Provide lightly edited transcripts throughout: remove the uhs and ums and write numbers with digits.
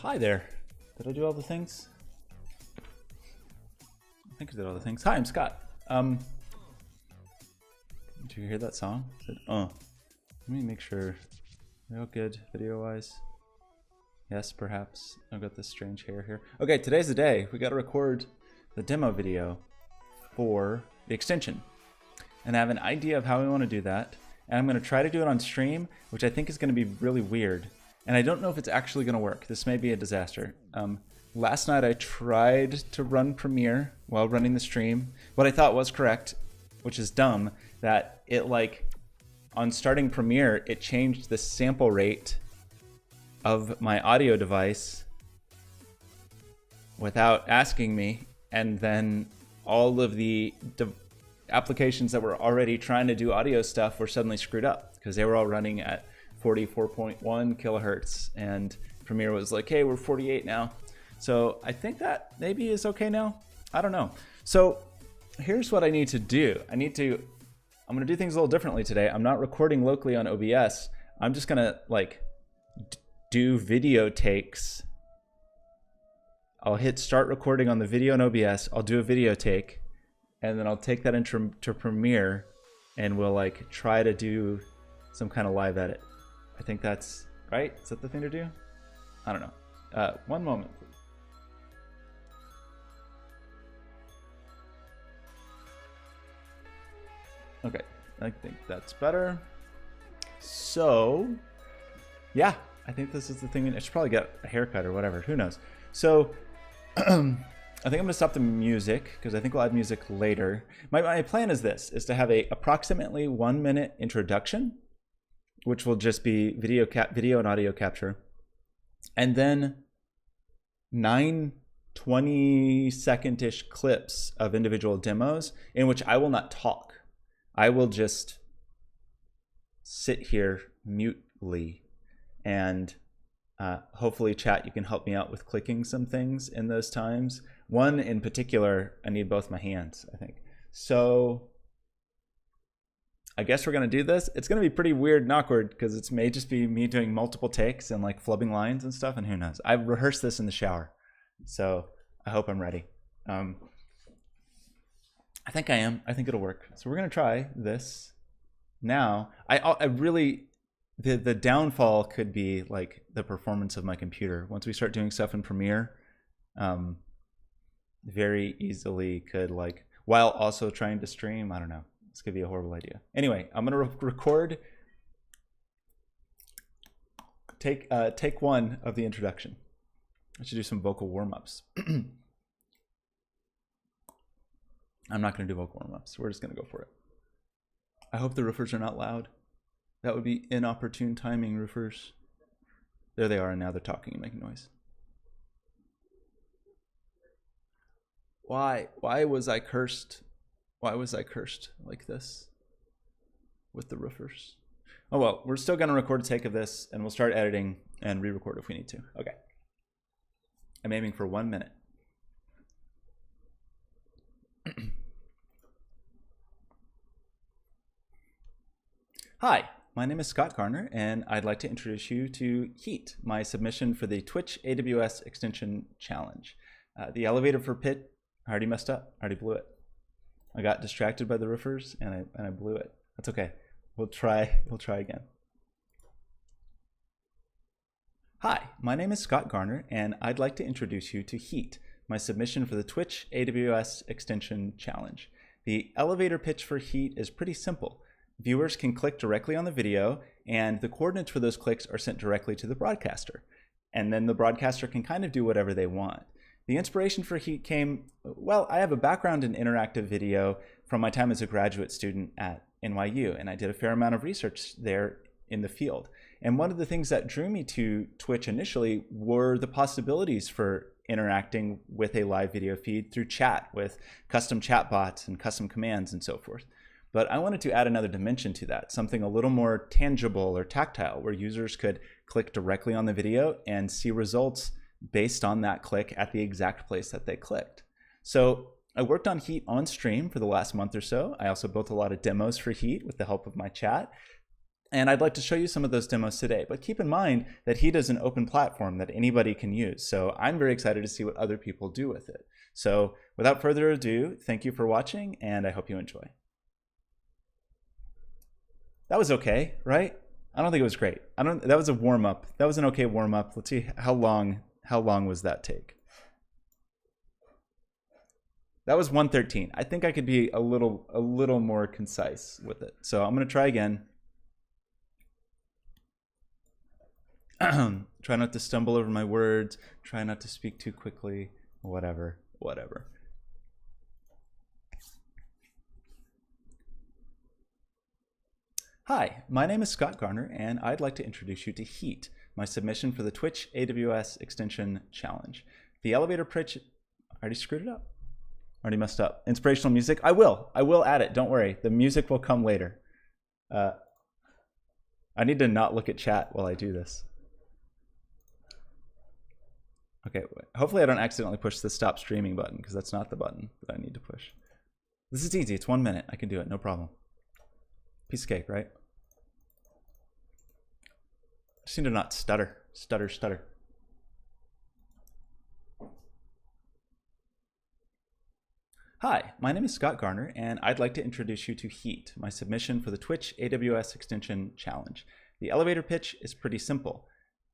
Hi there. Did I do all the things? I think I did all the things. Hi, I'm Scott. Did you hear that song? Let me make sure. Are we all good video-wise? Yes, perhaps. I've got this strange hair here. Okay, today's the day. We got to record the demo video for the extension. And I have an idea of how we want to do that. And I'm going to try to do it on stream, which I think is going to be really weird. And I don't know if it's actually going to work. This may be a disaster. Last night I tried to run Premiere while running the stream. What I thought was correct, which is dumb, that it on starting Premiere, it changed the sample rate of my audio device without asking me. And then all of the applications that were already trying to do audio stuff were suddenly screwed up because they were all running at 44.1 kilohertz and Premiere was like, hey, we're 48 now. So I think that maybe is okay now. I don't know. So here's what I need to do. I'm gonna do things a little differently today. I'm not recording locally on OBS. I'm just gonna do video takes. I'll hit start recording on the video in OBS. I'll do a video take and then I'll take that into Premiere and we'll try to do some kind of live edit. I think that's right. Is that the thing to do? I don't know. One moment, please. Okay, I think that's better. So, yeah, I think this is the thing. I should probably get a haircut or whatever. Who knows? So, I think I'm gonna stop the music because I think we'll add music later. My plan is this: is to have a approximately 1 minute introduction, which will just be video and audio capture, and then 9 20-second-ish clips of individual demos in which I will not talk. I will just sit here mutely, and hopefully chat, you can help me out with clicking some things in those times. One in particular, I need both my hands, I think. So I guess we're gonna do this. It's gonna be pretty weird and awkward because it may just be me doing multiple takes and flubbing lines and stuff, and who knows. I've rehearsed this in the shower, so I hope I'm ready. I think I am. I think it'll work. So we're gonna try this now. I really, the downfall could be the performance of my computer. Once we start doing stuff in Premiere, very easily could while also trying to stream. I don't know. This could be a horrible idea. Anyway, I'm gonna record take one of the introduction. I should do some vocal warm-ups. I'm not gonna do vocal warm-ups. We're just gonna go for it. I hope the roofers are not loud. That would be inopportune timing, roofers. There they are, and now they're talking and making noise. Why was I cursed? Why was I cursed like this with the roofers? Oh well, we're still gonna record a take of this and we'll start editing and re-record if we need to. Okay. I'm aiming for 1 minute. Hi, my name is Scott Garner and I'd like to introduce you to Heat, my submission for the Twitch AWS Extension Challenge. The elevator for Pit, I already messed up, I already blew it. I got distracted by the roofers and I blew it. That's okay. We'll try again. Hi, my name is Scott Garner and I'd like to introduce you to Heat, my submission for the Twitch AWS Extension Challenge. The elevator pitch for Heat is pretty simple. Viewers can click directly on the video and the coordinates for those clicks are sent directly to the broadcaster. And then the broadcaster can kind of do whatever they want. The inspiration for Heat came, well, I have a background in interactive video from my time as a graduate student at NYU, and I did a fair amount of research there in the field. And one of the things that drew me to Twitch initially were the possibilities for interacting with a live video feed through chat with custom chatbots and custom commands and so forth. But I wanted to add another dimension to that, something a little more tangible or tactile, where users could click directly on the video and see results based on that click at the exact place that they clicked. So I worked on Heat on stream for the last month or so. I also built a lot of demos for Heat with the help of my chat. And I'd like to show you some of those demos today. But keep in mind that Heat is an open platform that anybody can use. So I'm very excited to see what other people do with it. So without further ado, thank you for watching, and I hope you enjoy. That was okay, right? I don't think it was great. That was a warm-up. That was an okay warm-up. Let's see how long was that take. That was 113. I think I could be a little more concise with it. So I'm going to try again. Try not to stumble over my words. Try not to speak too quickly. Whatever. Hi, my name is Scott Garner, and I'd like to introduce you to Heat, my submission for the Twitch AWS Extension Challenge. The elevator pitch, I already screwed it up. Already messed up. Inspirational music, I will add it, don't worry. The music will come later. I need to not look at chat while I do this. Okay, hopefully I don't accidentally push the stop streaming button, because that's not the button that I need to push. This is easy, it's 1 minute, I can do it, no problem. Piece of cake, right? I just need to not stutter. Hi, my name is Scott Garner, and I'd like to introduce you to Heat, my submission for the Twitch AWS Extension Challenge. The elevator pitch is pretty simple.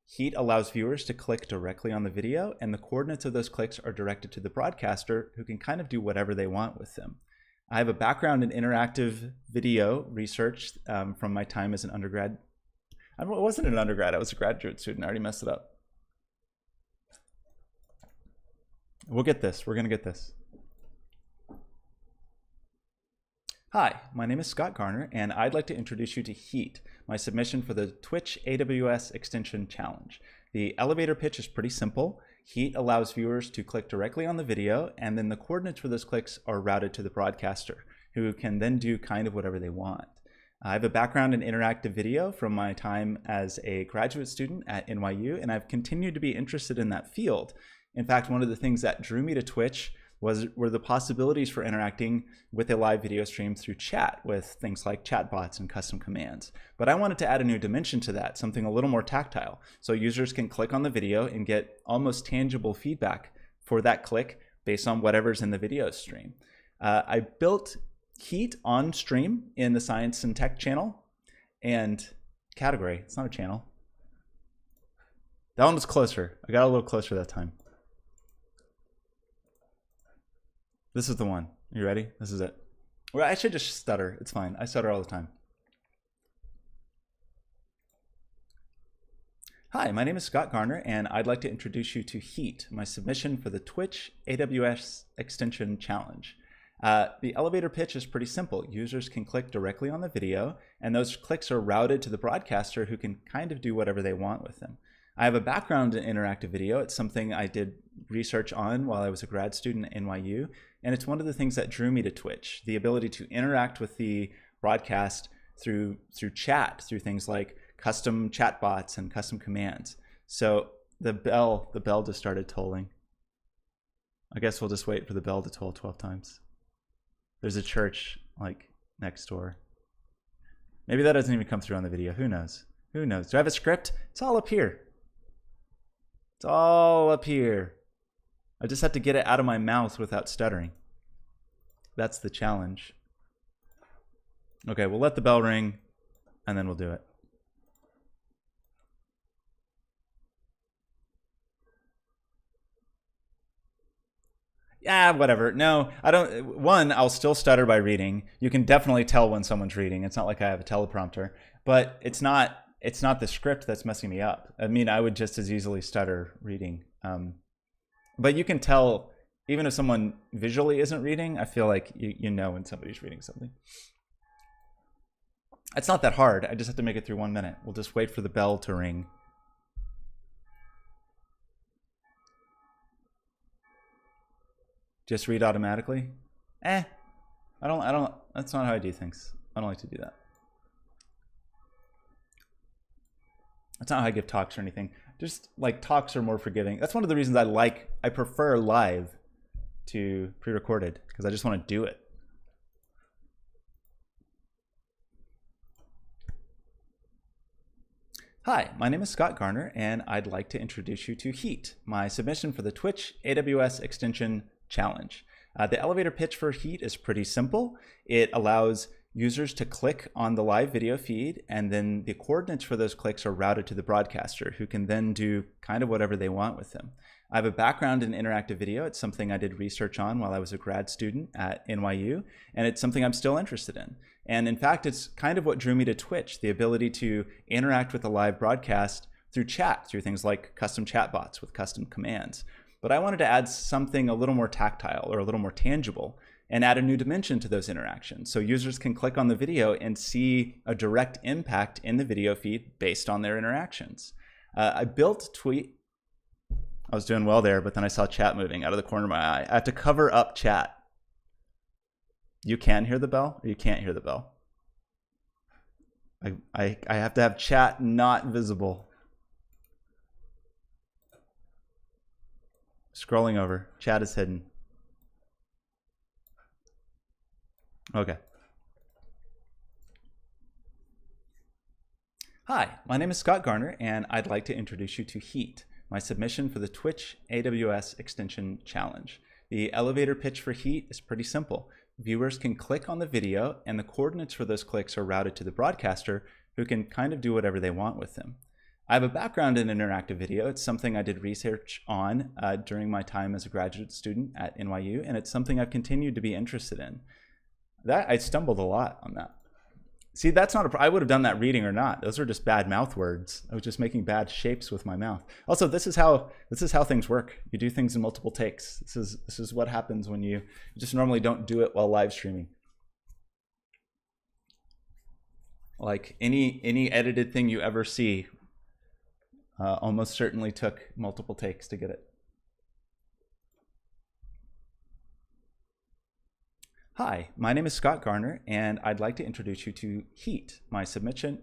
Heat allows viewers to click directly on the video, and the coordinates of those clicks are directed to the broadcaster, who can kind of do whatever they want with them. I have a background in interactive video research from my time as an undergrad. I wasn't an undergrad, I was a graduate student. I already messed it up. We'll get this, we're gonna get this. Hi, my name is Scott Garner, and I'd like to introduce you to Heat, my submission for the Twitch AWS Extension Challenge. The elevator pitch is pretty simple. Heat allows viewers to click directly on the video, and then the coordinates for those clicks are routed to the broadcaster, who can then do kind of whatever they want. I have a background in interactive video from my time as a graduate student at NYU, and I've continued to be interested in that field. In fact, one of the things that drew me to Twitch were the possibilities for interacting with a live video stream through chat with things like chatbots and custom commands. But I wanted to add a new dimension to that, something a little more tactile, so users can click on the video and get almost tangible feedback for that click based on whatever's in the video stream. I built Heat on stream in the Science and Tech channel and category. It's not a channel. That one was closer. I got a little closer that time. This is the one. You ready? This is it. Well, I should just stutter. It's fine. I stutter all the time. Hi, my name is Scott Garner, and I'd like to introduce you to Heat, my submission for the Twitch AWS Extension Challenge. The elevator pitch is pretty simple. Users can click directly on the video, and those clicks are routed to the broadcaster, who can kind of do whatever they want with them. I have a background in interactive video. It's something I did research on while I was a grad student at NYU, and it's one of the things that drew me to Twitch, the ability to interact with the broadcast through chat, through things like custom chatbots and custom commands. So the bell just started tolling. I guess we'll just wait for the bell to toll 12 times. There's a church like next door. Maybe that doesn't even come through on the video. Who knows? Who knows? Do I have a script? It's all up here. It's all up here. I just have to get it out of my mouth without stuttering. That's the challenge. Okay, we'll let the bell ring and then we'll do it. Yeah, whatever. No, I don't. One, I'll still stutter by reading. You can definitely tell when someone's reading. It's not like I have a teleprompter, but it's not the script that's messing me up. I mean, I would just as easily stutter reading. But you can tell, even if someone visually isn't reading, I feel like you know when somebody's reading something. It's not that hard. I just have to make it through 1 minute. We'll just wait for the bell to ring. Just read automatically? I don't, that's not how I do things. I don't like to do that. That's not how I give talks or anything. Just like talks are more forgiving. That's one of the reasons I prefer live to pre-recorded, because I just want to do it. Hi, my name is Scott Garner, and I'd like to introduce you to Heat, my submission for the Twitch AWS Extension Challenge. The elevator pitch for Heat is pretty simple. It allows users to click on the live video feed, and then the coordinates for those clicks are routed to the broadcaster, who can then do kind of whatever they want with them. I have a background in interactive video. It's something I did research on while I was a grad student at NYU, and it's something I'm still interested in. And in fact, it's kind of what drew me to Twitch, the ability to interact with a live broadcast through chat, through things like custom chatbots with custom commands. But I wanted to add something a little more tactile or a little more tangible and add a new dimension to those interactions. So users can click on the video and see a direct impact in the video feed based on their interactions. I built Tweet. I was doing well there, but then I saw chat moving out of the corner of my eye. I have to cover up chat. You can hear the bell, or you can't hear the bell? I have to have chat not visible. Scrolling over, chat is hidden. Okay. Hi, my name is Scott Garner, and I'd like to introduce you to Heat, my submission for the Twitch AWS Extension Challenge. The elevator pitch for Heat is pretty simple. Viewers can click on the video, and the coordinates for those clicks are routed to the broadcaster, who can kind of do whatever they want with them. I have a background in interactive video. It's something I did research on during my time as a graduate student at NYU, and it's something I've continued to be interested in. I stumbled a lot on that. See, that's not I would have done that reading or not. Those are just bad mouth words. I was just making bad shapes with my mouth. Also, this is how things work. You do things in multiple takes. This is what happens when you just normally don't do it while live streaming. Like any edited thing you ever see, almost certainly took multiple takes to get it. Hi, my name is Scott Garner, and I'd like to introduce you to Heat, my submission.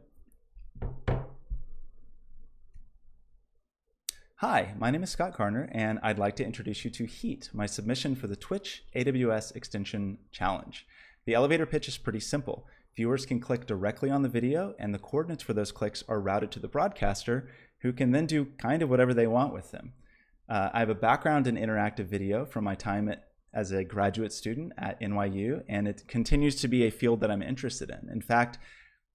Hi, my name is Scott Garner, and I'd like to introduce you to Heat, my submission for the Twitch AWS Extension Challenge. The elevator pitch is pretty simple. Viewers can click directly on the video, and the coordinates for those clicks are routed to the broadcaster, who can then do kind of whatever they want with them. I have a background in interactive video from my time as a graduate student at NYU, and it continues to be a field that I'm interested in. In fact,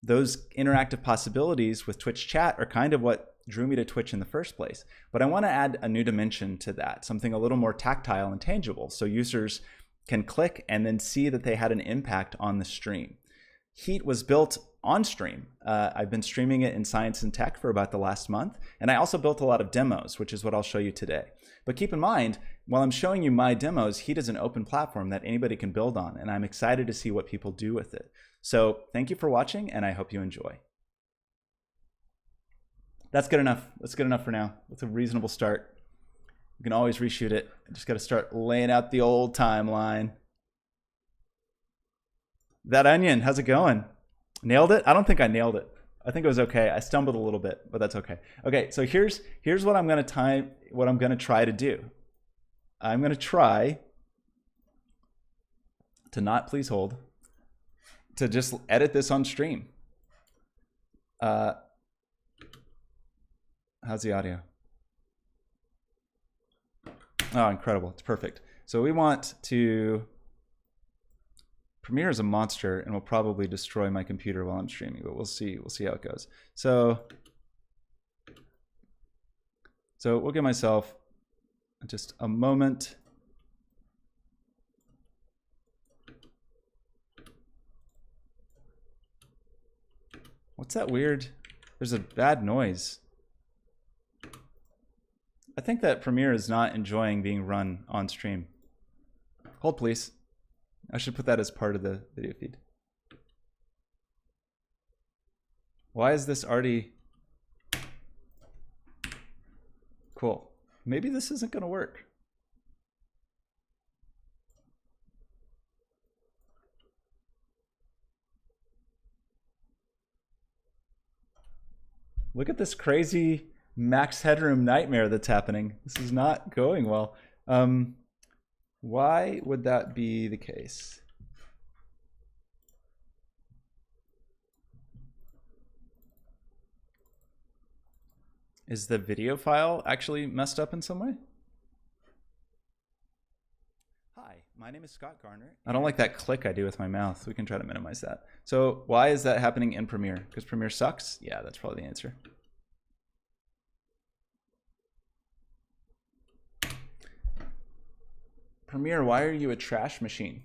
those interactive possibilities with Twitch chat are kind of what drew me to Twitch in the first place. But I want to add a new dimension to that, something a little more tactile and tangible, so users can click and then see that they had an impact on the stream. Heat was built on stream. I've been streaming it in Science and Tech for about the last month, and I also built a lot of demos, which is what I'll show you today. But keep in mind, while I'm showing you my demos, Heat is an open platform that anybody can build on, and I'm excited to see what people do with it. So thank you for watching, and I hope you enjoy. That's good enough. That's good enough for now. That's a reasonable start. You can always reshoot it. I just got to start laying out the old timeline. That onion, how's it going? Nailed it? I don't think I nailed it. I think it was okay. I stumbled a little bit, but that's okay. Okay, so here's what I'm gonna try to do. I'm gonna try to not, please hold, to just edit this on stream. How's the audio? Oh, incredible, it's perfect. So we want to, Premiere is a monster and will probably destroy my computer while I'm streaming, but we'll see how it goes. So we'll give myself just a moment. What's that weird? There's a bad noise. I think that Premiere is not enjoying being run on stream. Hold, please. I should put that as part of the video feed. Why is this already... Cool. Maybe this isn't going to work. Look at this crazy max headroom nightmare that's happening. This is not going well. Why would that be the case? Is the video file actually messed up in some way? Hi, my name is Scott Garner. I don't like that click I do with my mouth. We can try to minimize that. So why is that happening in Premiere? Because Premiere sucks? Yeah, that's probably the answer. Premiere, why are you a trash machine?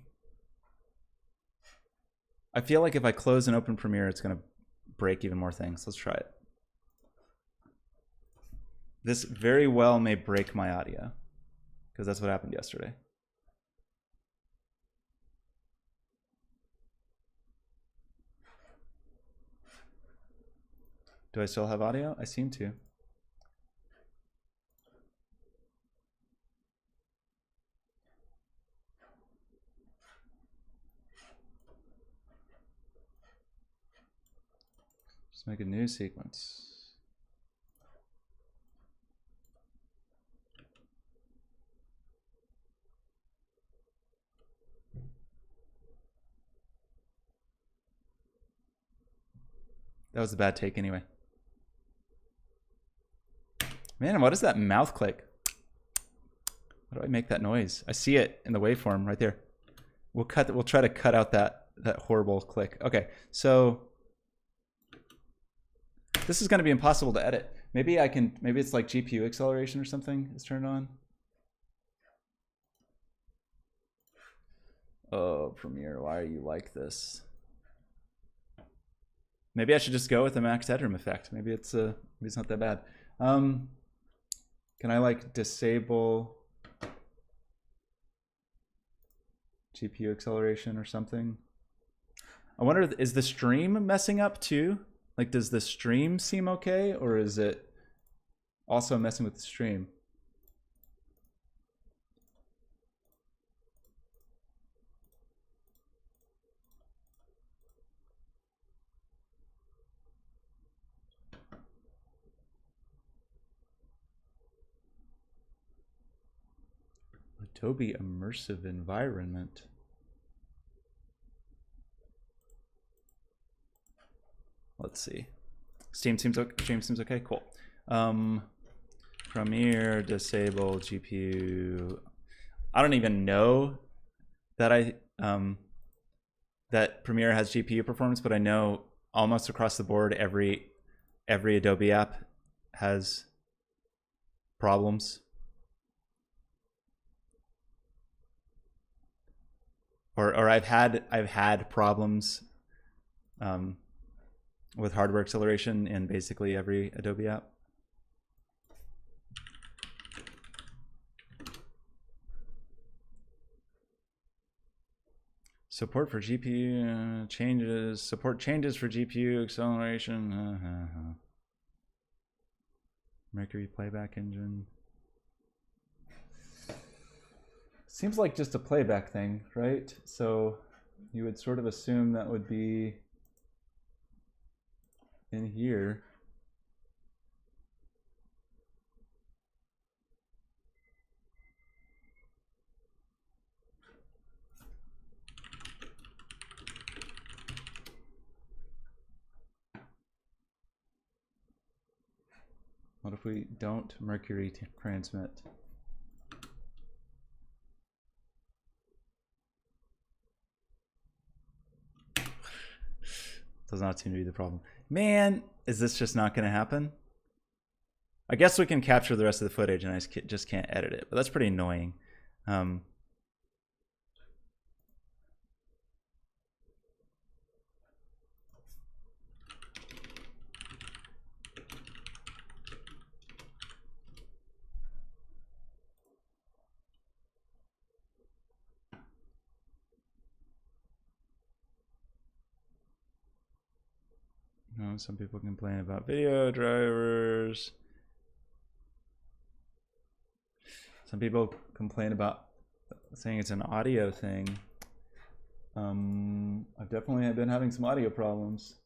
I feel like if I close and open Premiere, it's going to break even more things. Let's try it. This very well may break my audio, because that's what happened yesterday. Do I still have audio? I seem to. Just make a new sequence. That was a bad take anyway. Man, what is that mouth click? How do I make that noise? I see it in the waveform right there. We'll try to cut out that horrible click. Okay, so this is going to be impossible to edit. Maybe it's like GPU acceleration or something is turned on. Oh, Premiere, why are you like this? Maybe I should just go with the max headroom effect. Maybe it's not that bad. Can I like disable GPU acceleration or something? I wonder, is the stream messing up too? Like, does the stream seem okay, or is it also messing with the stream? Adobe Immersive Environment. Let's see. Stream seems okay. Cool. Premiere disable GPU. I don't even know that that Premiere has GPU performance, but I know almost across the board every Adobe app has problems. Or I've had problems with hardware acceleration in basically every Adobe app. Support for GPU changes. Support changes for GPU acceleration. Mercury playback engine. Seems like just a playback thing, right? So you would sort of assume that would be in here. What if we don't Mercury transmit? Does not seem to be the problem. Man, is this just not going to happen? I guess we can capture the rest of the footage and I just can't edit it, but that's pretty annoying. Some people complain about video drivers. Some people complain about saying it's an audio thing. I've definitely been having some audio problems.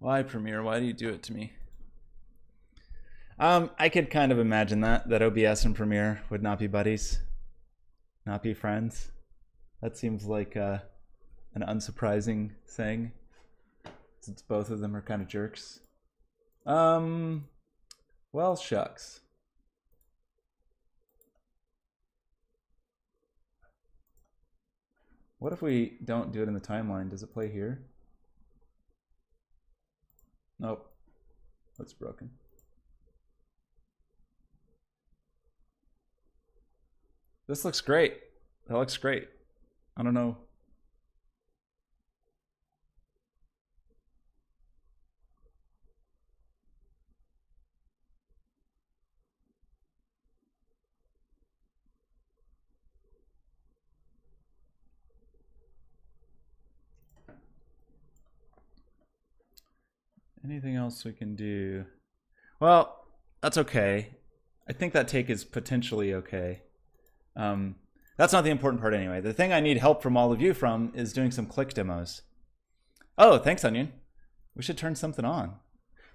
Why, Premiere? Why do you do it to me? I could kind of imagine that OBS and Premiere would not be buddies, not be friends. That seems like an unsurprising thing, since both of them are kind of jerks. Well, shucks. What if we don't do it in the timeline? Does it play here? Nope. That's broken. This looks great. That looks great. I don't know. Anything else we can do? Well, that's okay. I think that take is potentially okay. That's not the important part anyway. The thing I need help from all of you from is doing some click demos. Oh, thanks, Onion. We should turn something on.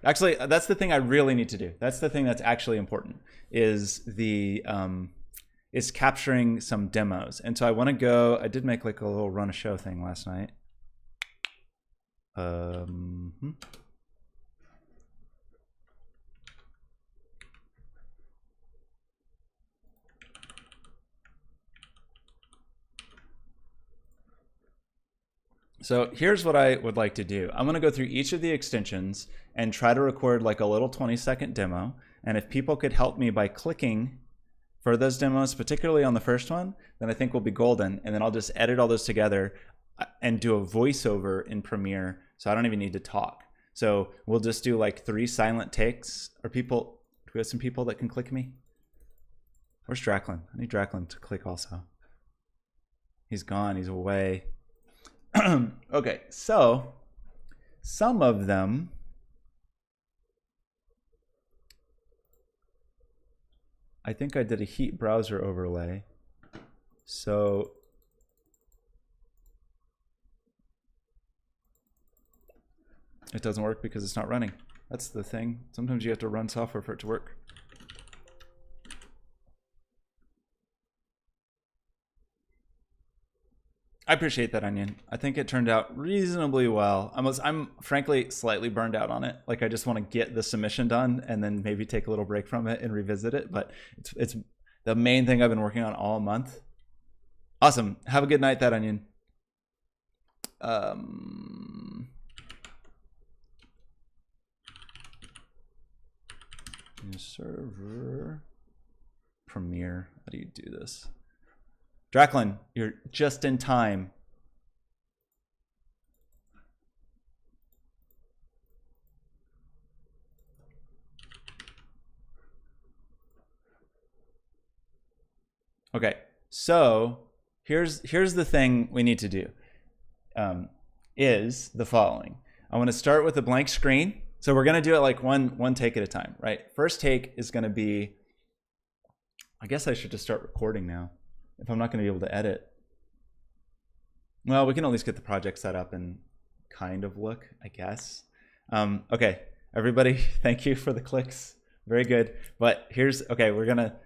Actually, that's the thing I really need to do. That's the thing that's actually important, is is capturing some demos. And so I want to go, I did make like a little run a show thing last night. So here's what I would like to do. I'm going to go through each of the extensions and try to record like a little 20-second demo. And if people could help me by clicking for those demos, particularly on the first one, then I think we'll be golden. And then I'll just edit all those together and do a voiceover in Premiere, so I don't even need to talk. So we'll just do like 3 silent takes. Do we have some people that can click me? Where's Draclin? I need Draclin to click also. He's gone, he's away. Okay, so some of them I think I did a Heat browser overlay. So it doesn't work because it's not running. That's the thing. Sometimes you have to run software for it to work. I appreciate that, Onion. I think it turned out reasonably well. I'm frankly slightly burned out on it. Like, I just want to get the submission done and then maybe take a little break from it and revisit it. But it's the main thing I've been working on all month. Awesome. Have a good night, that Onion. Server Premiere. How do you do this? Draclin, you're just in time. Okay, so here's the thing we need to do. Is the following. I want to start with a blank screen. So we're gonna do it like one take at a time, right? First take is gonna be, I guess I should just start recording now, if I'm not going to be able to edit. Well, we can at least get the project set up and kind of look, I guess. Okay, everybody, thank you for the clicks. Very good. But here's the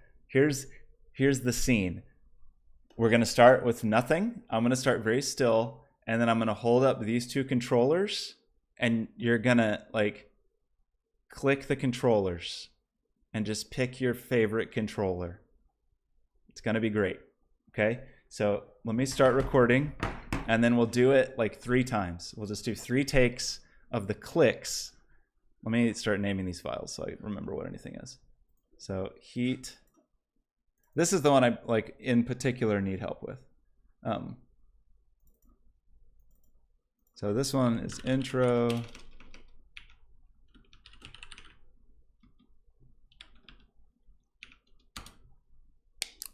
scene. We're going to start with nothing. I'm going to start very still, and then I'm going to hold up these 2 controllers, and you're going to like click the controllers and just pick your favorite controller. It's going to be great. Okay, so let me start recording, and then we'll do it like 3 times. We'll just do 3 takes of the clicks. Let me start naming these files so I remember what anything is. So Heat. This is the one I like in particular need help with. So this one is intro.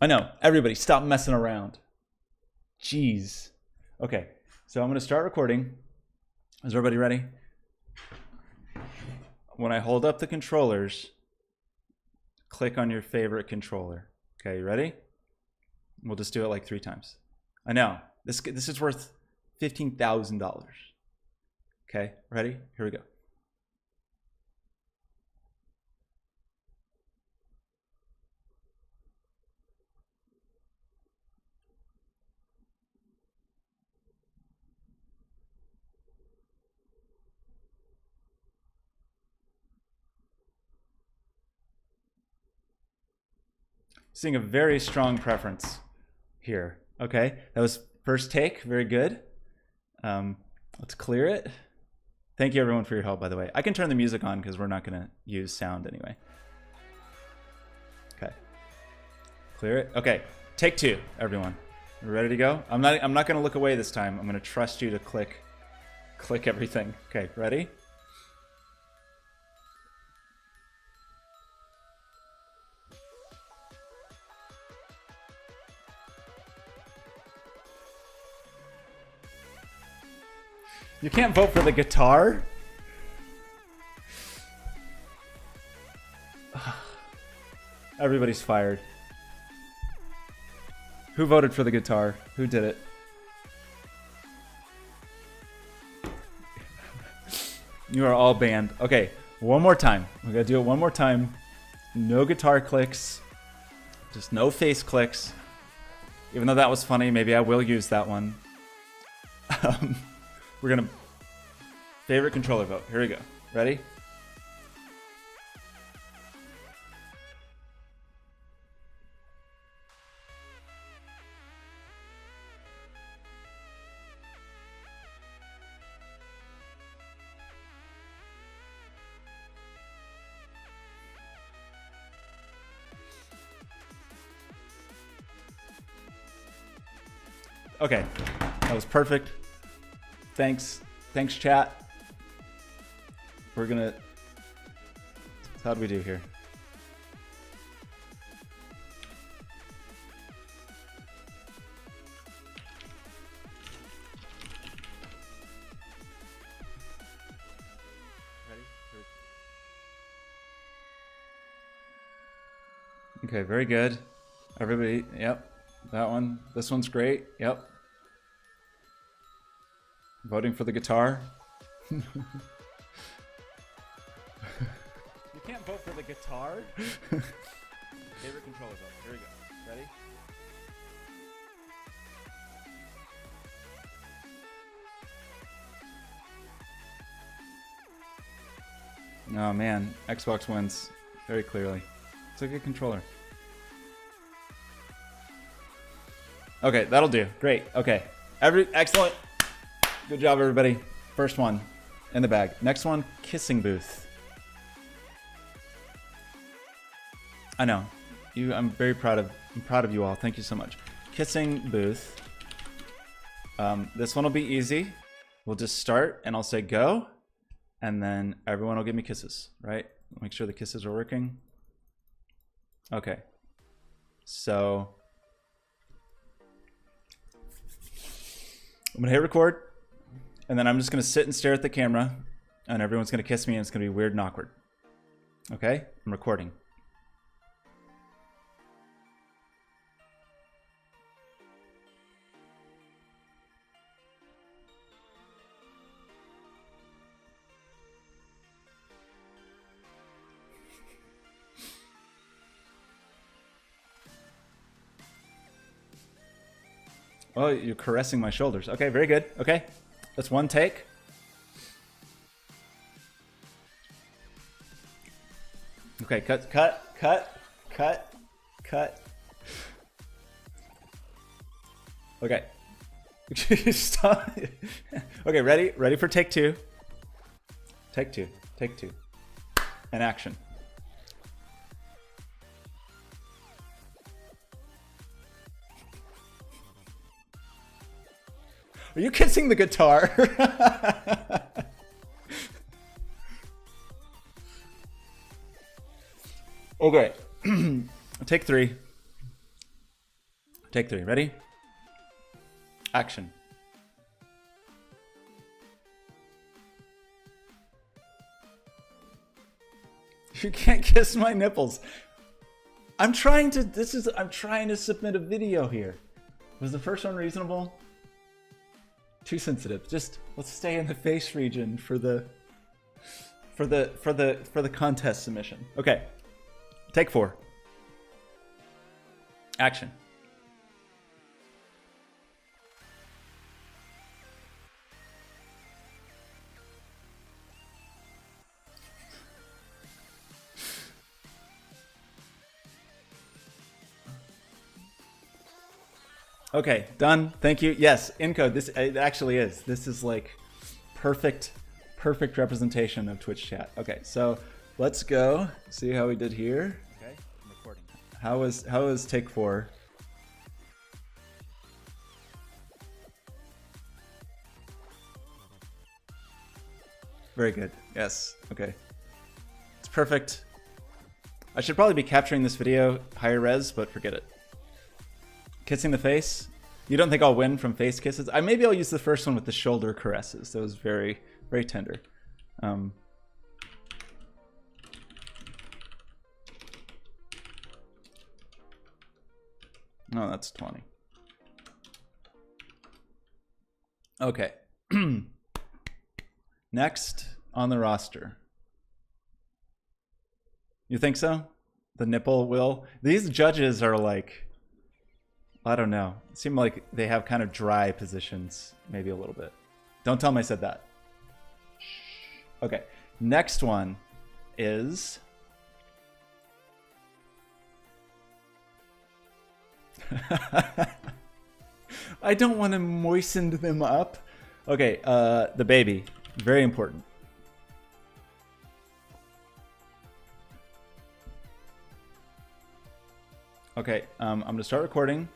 I know, everybody stop messing around. Jeez. Okay, so I'm gonna start recording. Is everybody ready? When I hold up the controllers, click on your favorite controller. Okay, you ready? We'll just do it like 3 times. I know, this is worth $15,000. Okay, ready? Here we go. Seeing a very strong preference here. Okay, that was first take. Very good. Let's clear it. Thank you everyone for your help, by the way. I can turn the music on because we're not going to use sound anyway. Okay. Clear it. Okay. Take two, everyone. We're ready to go? I'm not going to look away this time. I'm going to trust you to click everything. Okay, ready? You can't vote for the guitar? Everybody's fired. Who voted for the guitar? Who did it? You are all banned. Okay, one more time. We gotta do it one more time. No guitar clicks. Just no face clicks. Even though that was funny, maybe I will use that one. We're gonna favorite controller vote. Here we go. Ready? Okay, that was perfect. Thanks, chat. We're gonna. How do we do here? Ready? Okay, very good. Everybody, yep. That one. This one's great. Yep. Voting for the guitar. You can't vote for the guitar? Favorite controller vote. Here we go. Ready? Oh man, Xbox wins very clearly. It's a good controller. Okay, that'll do. Great. Okay. Excellent. Good job, everybody. First one in the bag. Next one, kissing booth. I know. I'm very proud of you all. Thank you so much. Kissing booth. This one will be easy. We'll just start and I'll say go. And then everyone will give me kisses, right? Make sure the kisses are working. Okay. So I'm gonna hit record. And then I'm just going to sit and stare at the camera, and everyone's going to kiss me, and it's going to be weird and awkward. Okay? I'm recording. Oh, you're caressing my shoulders. Okay, very good. Okay. That's one take. Okay, cut. Okay. Stop. Okay, ready for take two. Take two. And action. Are you kissing the guitar? Okay. Take three. Ready? Action. You can't kiss my nipples. I'm trying to submit a video here. Was the first one reasonable? Too sensitive. Just let's stay in the face region for the contest submission. Okay. Take 4. Action. Okay, done. Thank you. Yes, encode. This it actually is. This is like perfect, perfect representation of Twitch chat. Okay, so let's go see how we did here. Okay, I'm recording. How was take 4? Very good. Yes. Okay. It's perfect. I should probably be capturing this video higher res, but forget it. Kissing the face. You don't think I'll win from face kisses? Maybe I'll use the first one with the shoulder caresses. That was very, very tender. Oh, that's 20. Okay. Next on the roster. You think so? The nipple will? These judges are like, I don't know. It seem like they have kind of dry positions, maybe a little bit. Don't tell them I said that. Shh. Okay. Next one is I don't want to moisten them up. Okay, the baby. Very important. Okay, I'm gonna start recording.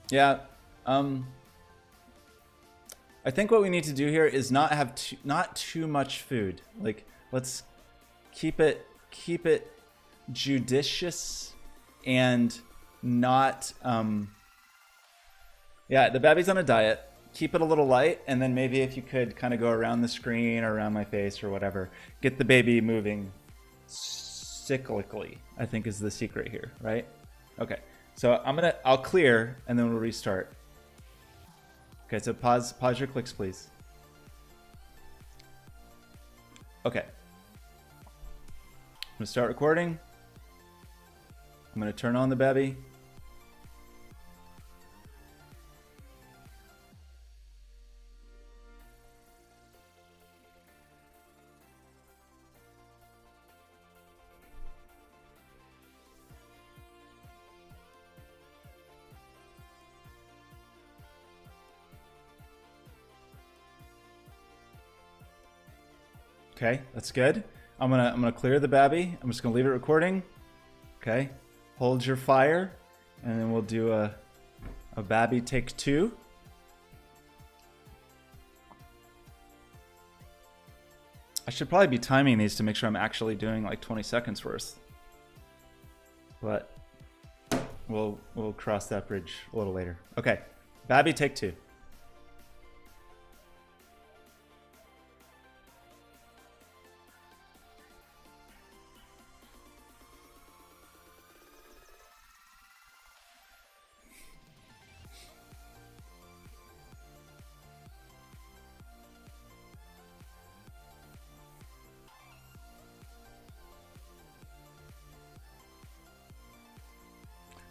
Yeah, I think what we need to do here is not have not too much food. Like, let's keep it judicious and not yeah, the baby's on a diet. Keep it a little light, and then maybe if you could kind of go around the screen or around my face or whatever, get the baby moving cyclically, I think is the secret here, right? Okay, so I'll clear and then we'll restart. Okay, so pause your clicks, please. Okay. I'm gonna start recording. I'm gonna turn on the baby. Okay, that's good. I'm gonna clear the babby. I'm just gonna leave it recording. Okay, hold your fire, and then we'll do a babby take 2. I should probably be timing these to make sure I'm actually doing like 20 seconds worth. But we'll cross that bridge a little later. Okay, babby take 2.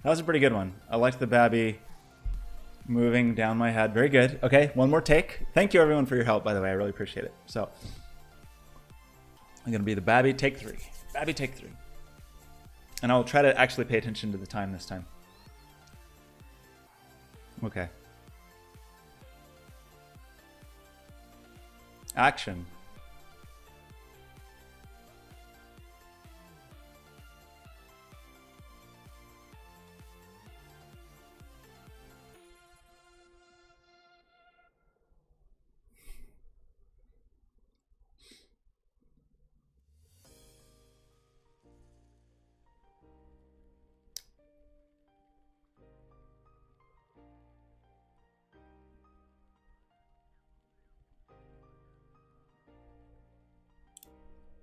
That was a pretty good one. I liked the babby moving down my head. Very good. Okay, one more take. Thank you everyone for your help, by the way. I really appreciate it. So, I'm going to be the babby take 3. Babby take 3. And I'll try to actually pay attention to the time this time. Okay. Action.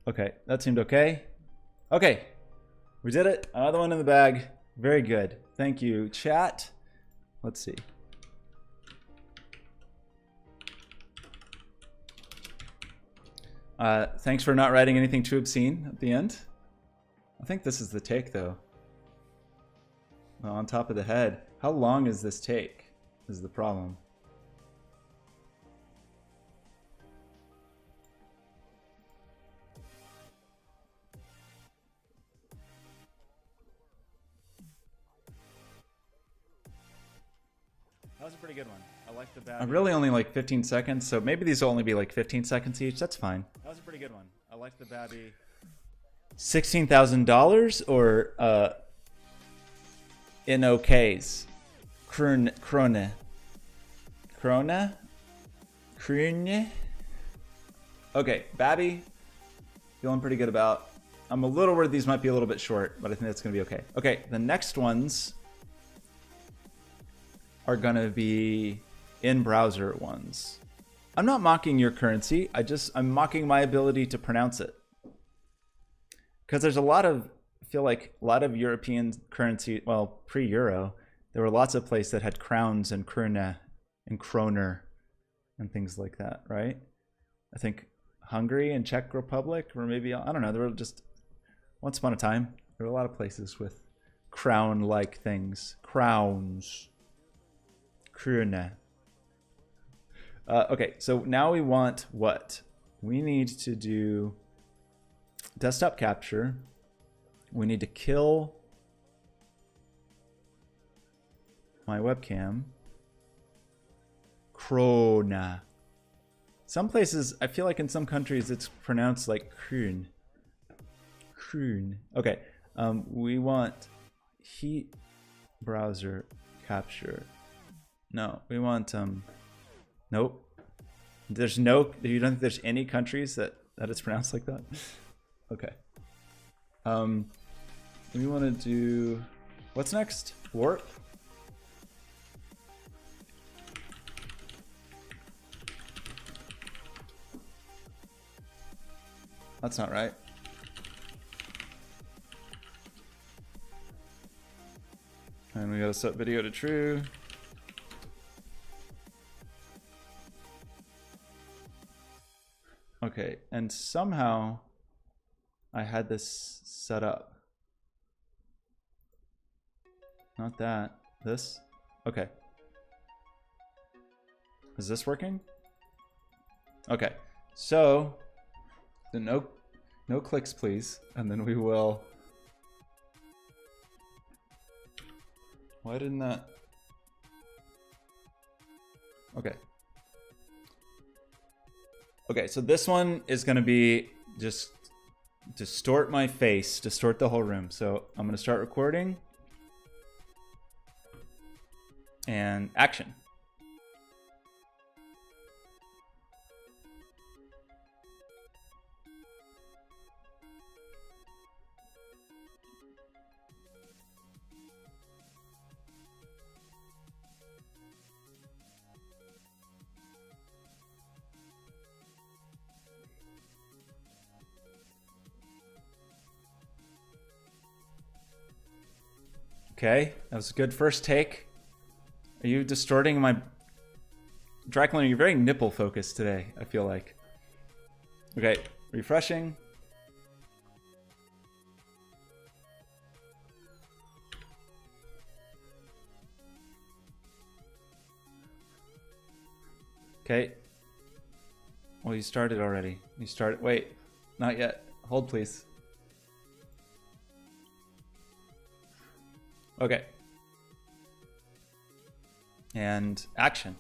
Okay, that seemed okay. Okay, we did it. Another one in the bag. Very good. Thank you, chat. Let's see. Thanks for not writing anything too obscene at the end. I think this is the take, though. On top of the head. How long is this take? Is the problem. pretty good one. I like the bad. Really only like 15 seconds, so maybe these will only be like 15 seconds each. That's fine. That was a pretty good one. I like the Babby. $16,000 or NOKs? Krone. Okay, Babby. Feeling pretty good about. I'm a little worried these might be a little bit short, but I think that's going to be okay. Okay, the next ones are going to be in-browser ones. I'm not mocking your currency. I'm mocking my ability to pronounce it. Because there's I feel like a lot of European currency, well, pre-Euro, there were lots of places that had crowns and krona and kroner and things like that, right? I think Hungary and Czech Republic, or maybe, I don't know, there were just, once upon a time, there were a lot of places with crown-like things. Crowns. Krona. Okay, so now we want what? We need to do desktop capture. We need to kill my webcam. Krona. Some places, I feel like in some countries it's pronounced like kroon. Kroon. Okay, we want heat browser capture. No, we want, nope. There's no, you don't think there's any countries that it's pronounced like that? Okay. We want to do, what's next? Warp? That's not right. And we gotta set video to true. Okay, and somehow I had this set up. Not that. This? Okay. Is this working? Okay. So, the no clicks, please. And then we will. Why didn't that? Okay. Okay, so this one is going to be just distort my face, distort the whole room. So I'm going to start recording. And action. Okay, that was a good first take. Are you distorting my... Dracula, you're very nipple focused today, I feel like. Okay, refreshing. Okay. Well, you started already. You started... Wait, not yet. Hold, please. Okay. And action.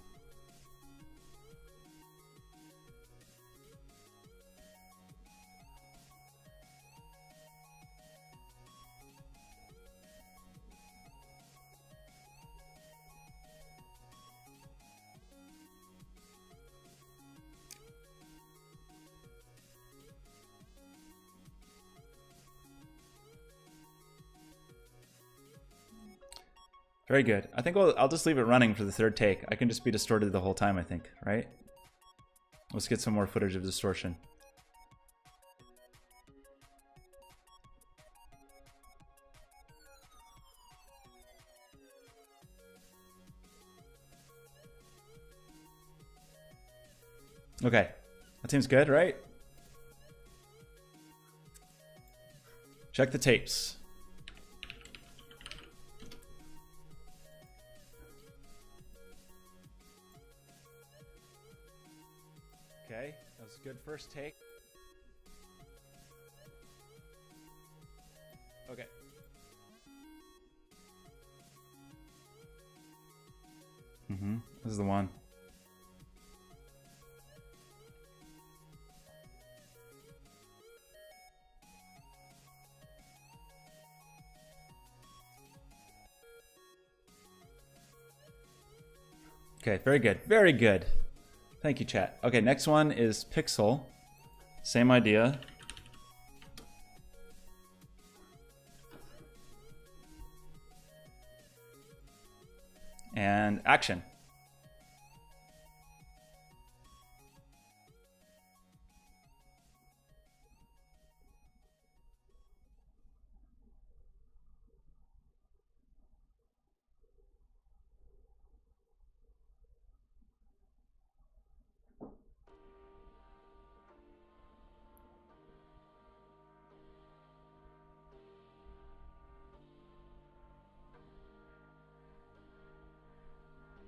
Very good. I think I'll just leave it running for the third take. I can just be distorted the whole time, I think, right? Let's get some more footage of distortion. Okay, that seems good, right? Check the tapes. Okay, that was a good first take. Okay. the one. Okay, very good. Very good. Thank you, chat. Okay, next one is Pixel. Same idea. And action.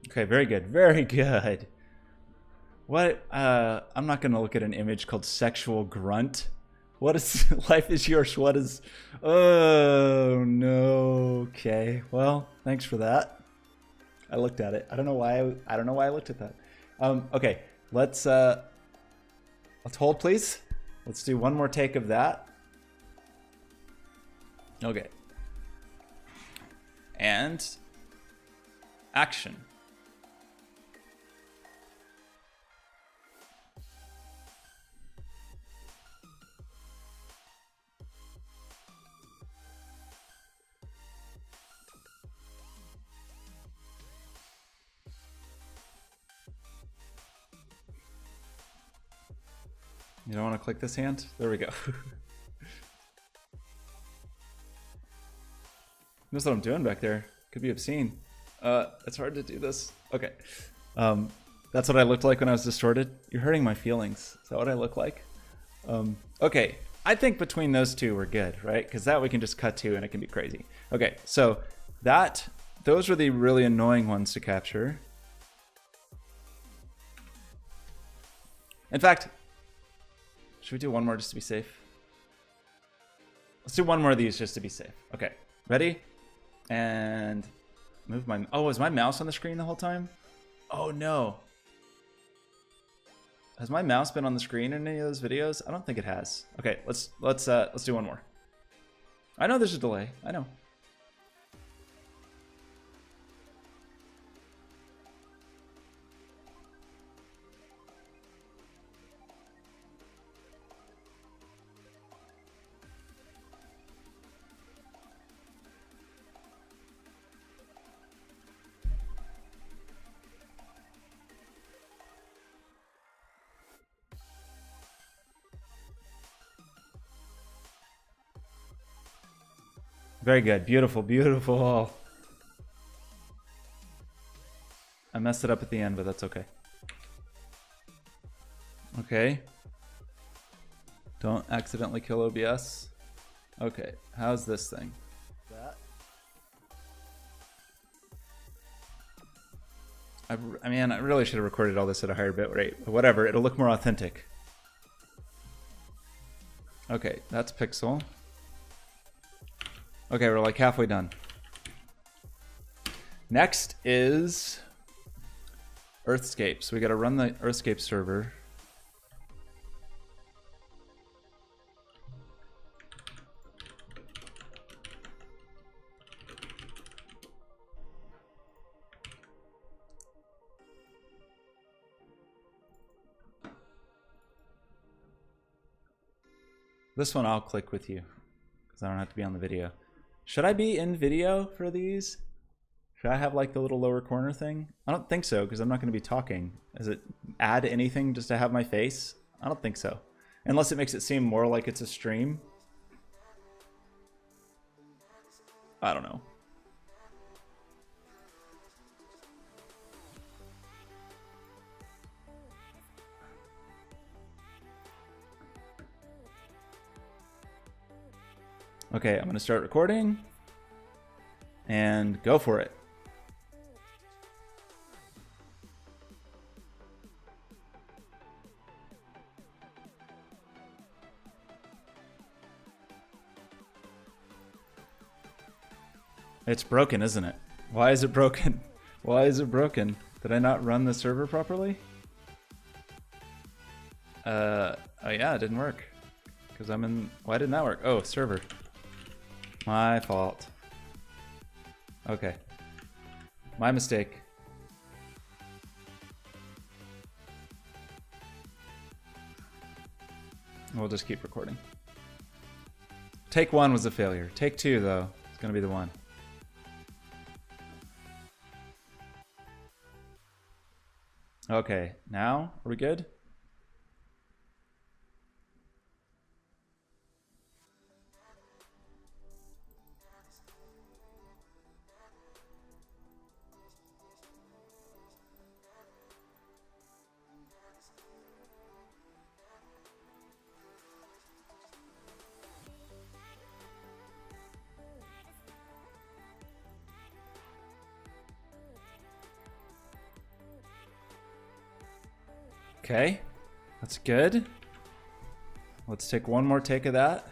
Okay, very good. Very good. What? I'm not going to look at an image called Sexual Grunt. What is Life is Yours? What is... Oh, no. Okay. Well, thanks for that. I looked at it. I don't know why I looked at that. Okay. Let's hold, please. Let's do one more take of that. Okay. And action. You don't want to click this hand? There we go. Notice what I'm doing back there. Could be obscene. It's hard to do this. Okay. That's what I looked like when I was distorted. You're hurting my feelings. Is that what I look like? Okay. I think between those two we're good, right? Because that we can just cut to and it can be crazy. Okay, so those were the really annoying ones to capture. In fact, should we do one more just to be safe? Let's do one more of these just to be safe. Okay, ready? And move my... Oh, is my mouse on the screen the whole time? Oh, no. Has my mouse been on the screen in any of those videos? I don't think it has. Okay, let's do one more. I know there's a delay. I know. Very good. Beautiful, beautiful. I messed it up at the end, but that's okay. Okay. Don't accidentally kill OBS. Okay, how's this thing? That. I mean, I really should have recorded all this at a higher bit rate, but whatever, it'll look more authentic. Okay, that's Pixel. Okay, we're like halfway done. Next is Earthscape. So we got to run the Earthscape server. This one I'll click with you because I don't have to be on the video. Should I be in video for these? Should I have like the little lower corner thing? I don't think so because I'm not going to be talking. Does it add anything just to have my face? I don't think so. Unless it makes it seem more like it's a stream. I don't know. Okay, I'm going to start recording and go for it. It's broken, isn't it? Why is it broken? Why is it broken? Did I not run the server properly? Oh yeah, it didn't work. Because I'm in... Why didn't that work? Oh, server. My fault. Okay. My mistake. We'll just keep recording. Take 1 was a failure. Take 2, though, it's gonna be the one. Okay, now, are we good? Okay, that's good. Let's take one more take of that.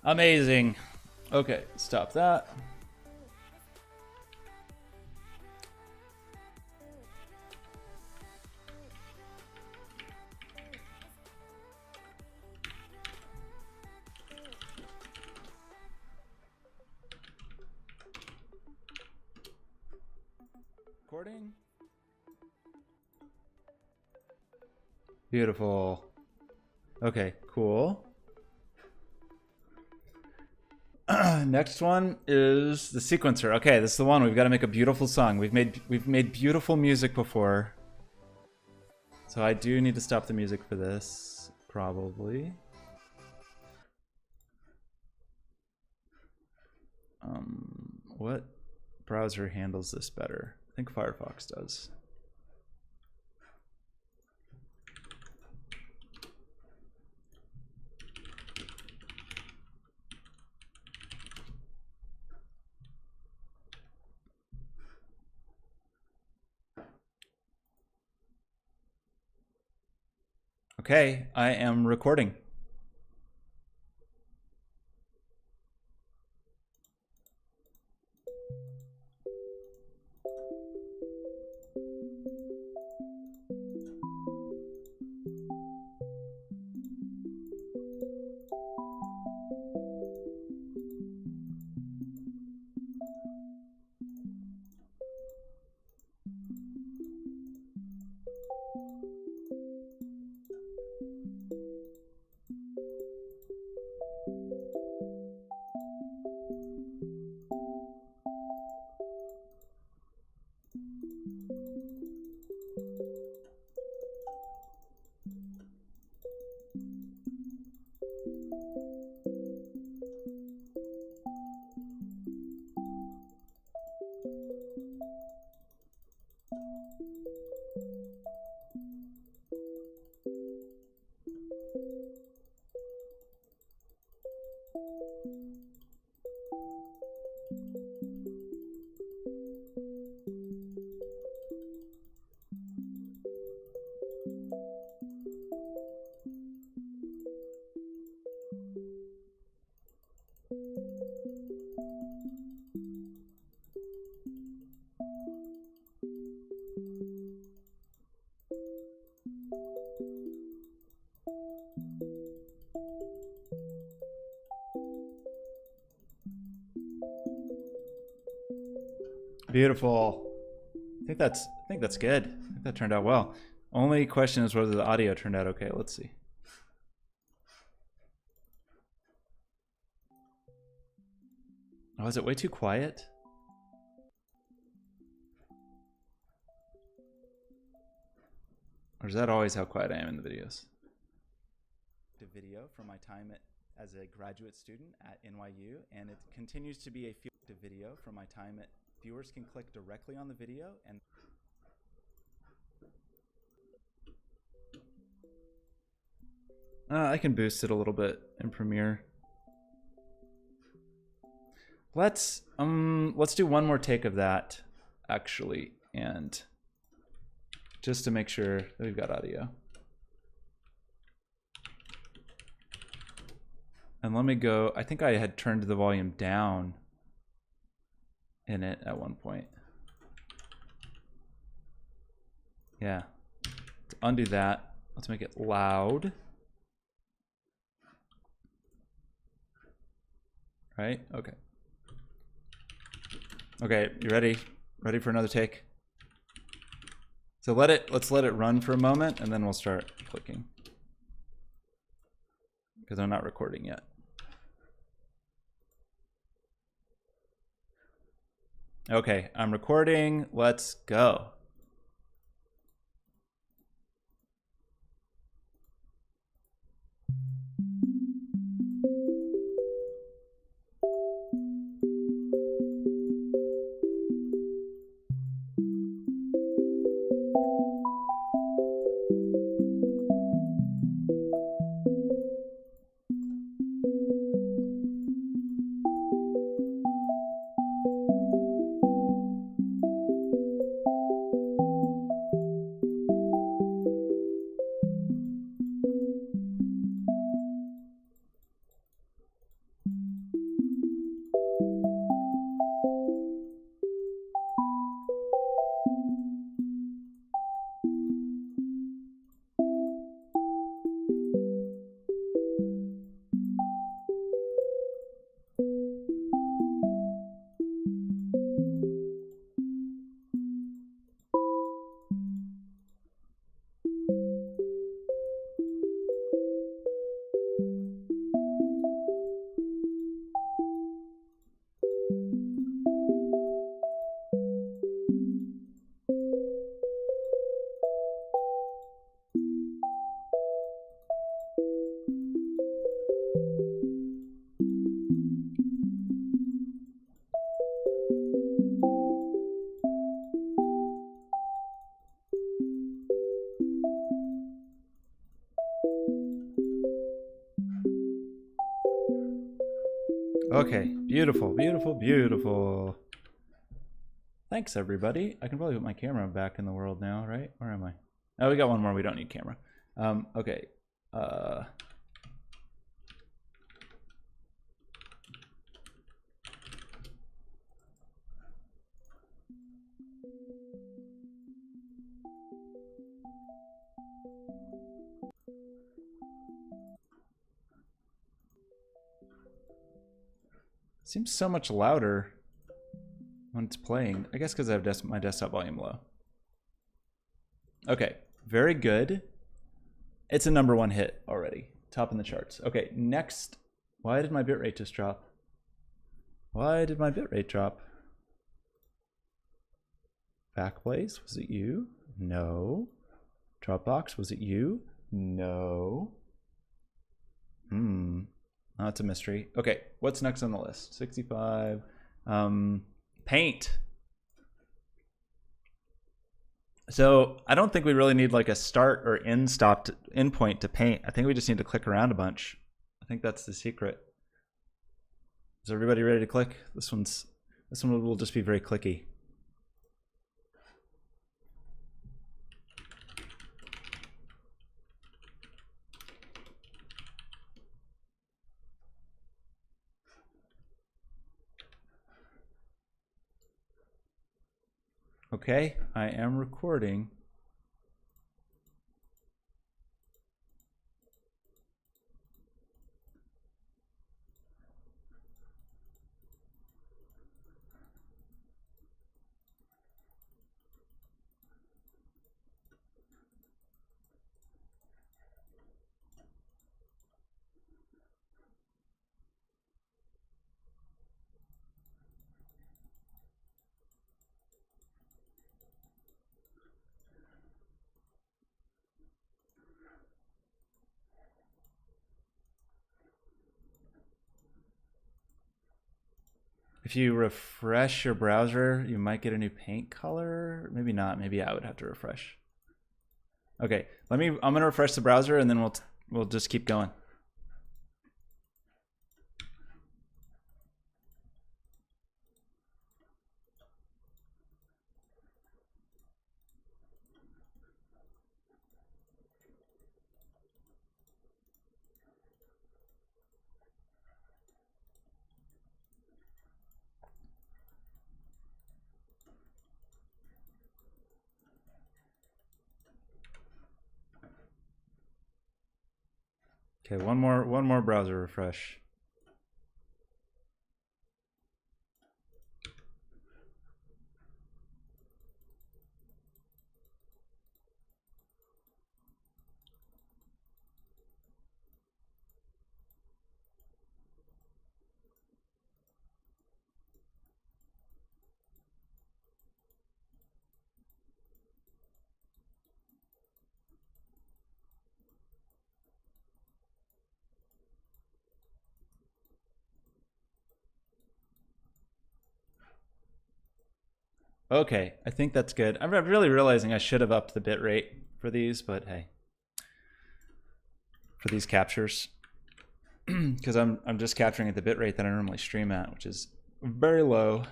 Amazing. Okay, stop that. Recording. Beautiful. Okay, cool. Next one is the sequencer. Okay, this is the one. We've got to make a beautiful song. We've made beautiful music before. So I do need to stop the music for this, probably. What browser handles this better? I think Firefox does. Okay, I am recording. Beautiful. think that's good. I think that turned out well. Only question is whether the audio turned out okay. Let's see. Oh, is it way too quiet? Or is that always how quiet I am in the videos? The video from my time as a graduate student at NYU, and it continues to be a video from my time at. Viewers can click directly on the video and I can boost it a little bit in Premiere. Let's do one more take of that actually, and just to make sure that we've got audio. And let me go, I think I had turned the volume down in it at one point. Yeah. Let's undo that. Let's make it loud. Right? Okay. Okay, you ready? Ready for another take? So let's let it run for a moment and then we'll start clicking. Because I'm not recording yet. Okay, I'm recording. Let's go. Okay, beautiful, beautiful, beautiful. Thanks, everybody. I can probably put my camera back in the world now, right? Where am I? Oh, we got one more. We don't need camera. Okay. Seems so much louder when it's playing. I guess because I have my desktop volume low. Okay, very good. It's a #1 hit already. Top in the charts. Okay, next. Why did my bitrate just drop? Why did my bitrate drop? Backblaze, was it you? No. Dropbox, was it you? No. Oh, it's a mystery. Okay, what's next on the list? 65. Paint. So I don't think we really need like a start or end point to paint. I think we just need to click around a bunch. I think that's the secret. Is everybody ready to click? This one will just be very clicky. Okay, I am recording. If you refresh your browser, you might get a new paint color. Maybe not. Maybe I would have to refresh. Okay, I'm gonna refresh the browser and then we'll just keep going. Okay, one more browser refresh. Okay, I think that's good. I'm really realizing I should have upped the bit rate for these, but hey, for these captures, because I'm just capturing at the bit rate that I normally stream at, which is very low.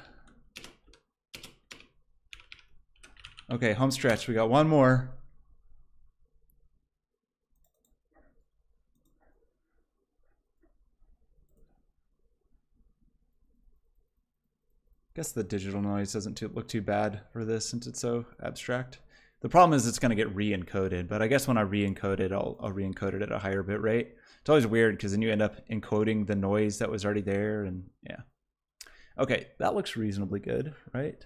Okay, home stretch. We got one more. I guess the digital noise doesn't look too bad for this since it's so abstract. The problem is it's going to get re-encoded, but I guess when I re-encode it, I'll re-encode it at a higher bit rate. It's always weird because then you end up encoding the noise that was already there, and yeah. Okay, that looks reasonably good, right?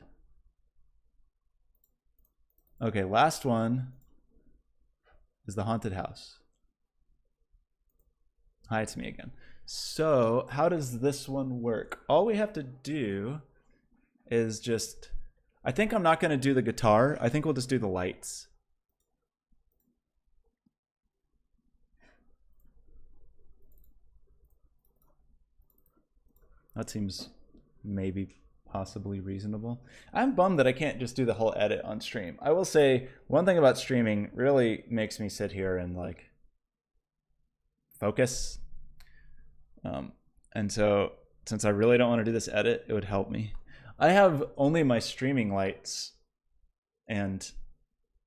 Okay, last one is the haunted house. Hi, it's me again. So how does this one work? All we have to do is just, I think I'm not going to do the guitar. I think we'll just do the lights. That seems maybe possibly reasonable. I'm bummed that I can't just do the whole edit on stream. I will say one thing about streaming really makes me sit here and like focus. And so since I really don't want to do this edit, it would help me. I have only my streaming lights and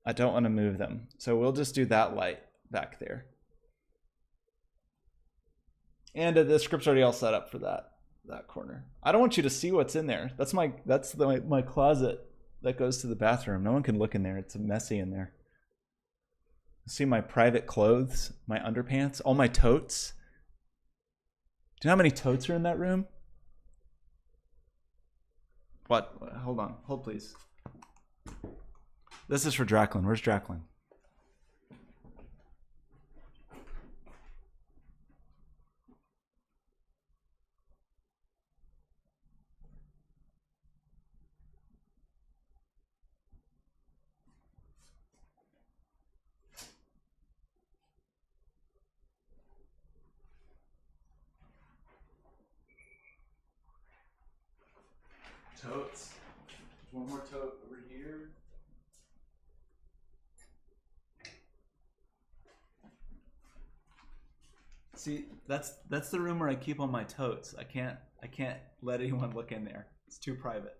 I don't want to move them. So we'll just do that light back there. And the script's already all set up for that corner. I don't want you to see what's in there. That's my closet that goes to the bathroom. No one can look in there. It's messy in there. See my private clothes, my underpants, all my totes. Do you know how many totes are in that room? What? Hold on. Hold, please. This is for Draclin. Where's Draclin? Totes. One more tote over here. See, that's the room where I keep all my totes. I can't let anyone look in there. It's too private.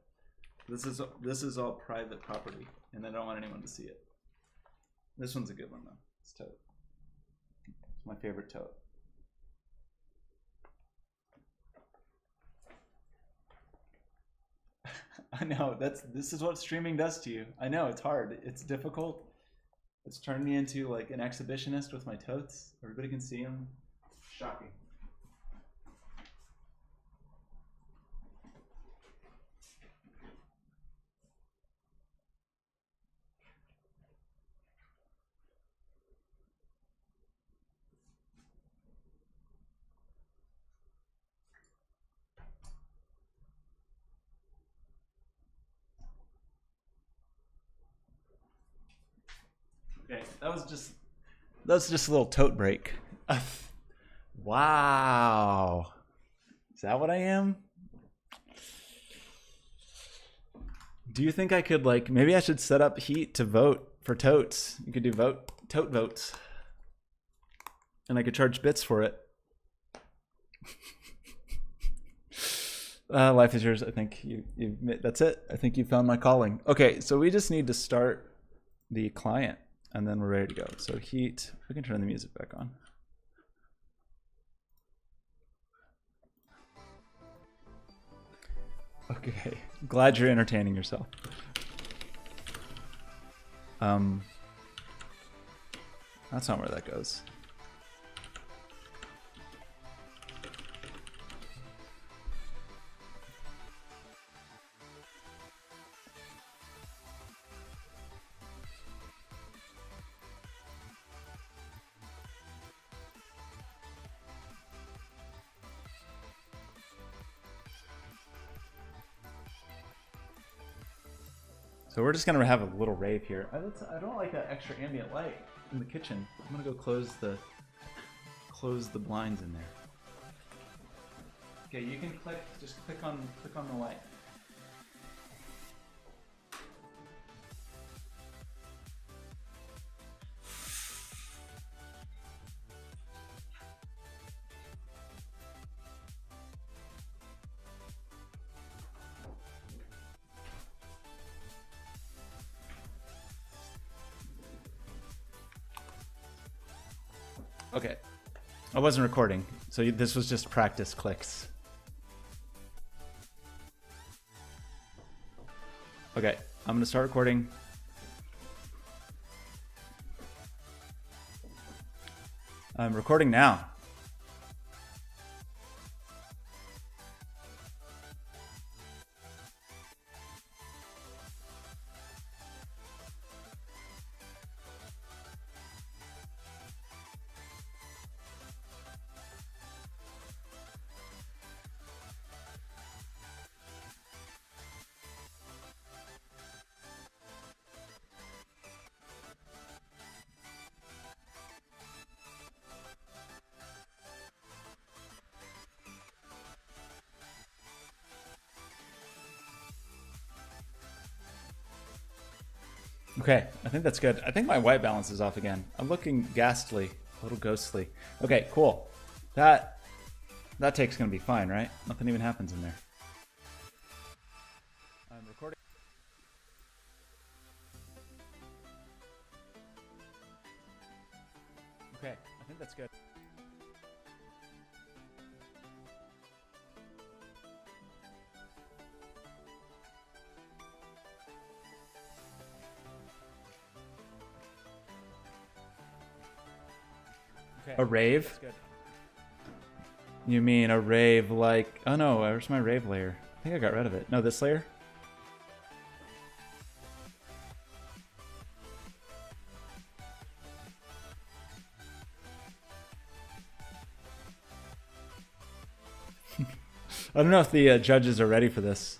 This is all private property, and I don't want anyone to see it. This one's a good one though. It's tote. It's my favorite tote. I know, this is what streaming does to you. I know, it's hard. It's difficult. It's turned me into like an exhibitionist with my totes. Everybody can see them. Shocking. Okay, that was just a little tote break. Wow. Is that what I am? Do you think I could, like, maybe I should set up Heat to vote for totes? You could do tote votes. And I could charge bits for it. Life is yours. I think that's it. I think you found my calling. Okay, so we just need to start the client and then we're ready to go. So Heat, we can turn the music back on. Okay, glad you're entertaining yourself. That's not where that goes. So we're just gonna have a little rave here. I don't like that extra ambient light in the kitchen. I'm gonna go close the blinds in there. Okay, you can just click on the light. Okay, I wasn't recording, so this was just practice clicks. Okay, I'm gonna start recording. I'm recording now. Okay, I think that's good. I think my white balance is off again. I'm looking ghastly, a little ghostly. Okay, cool. That take's gonna be fine, right? Nothing even happens in there. I'm recording. Okay, I think that's good. Okay. A rave? You mean a rave like... Oh no, where's my rave layer? I think I got rid of it. No, this layer? I don't know if the judges are ready for this.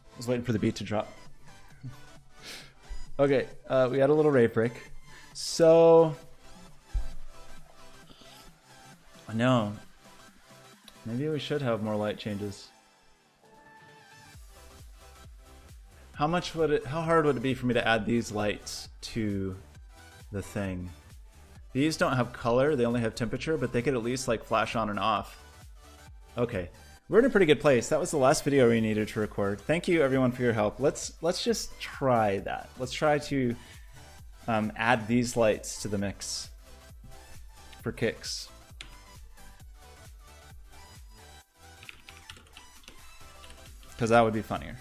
I was waiting for the beat to drop. Okay, we had a little rave break. So... No. Maybe we should have more light changes. How hard would it be for me to add these lights to the thing? These don't have color, they only have temperature, but they could at least like flash on and off. Okay. We're in a pretty good place. That was the last video we needed to record. Thank you everyone for your help. Let's just try that. Let's try to add these lights to the mix for kicks. Because that would be funnier.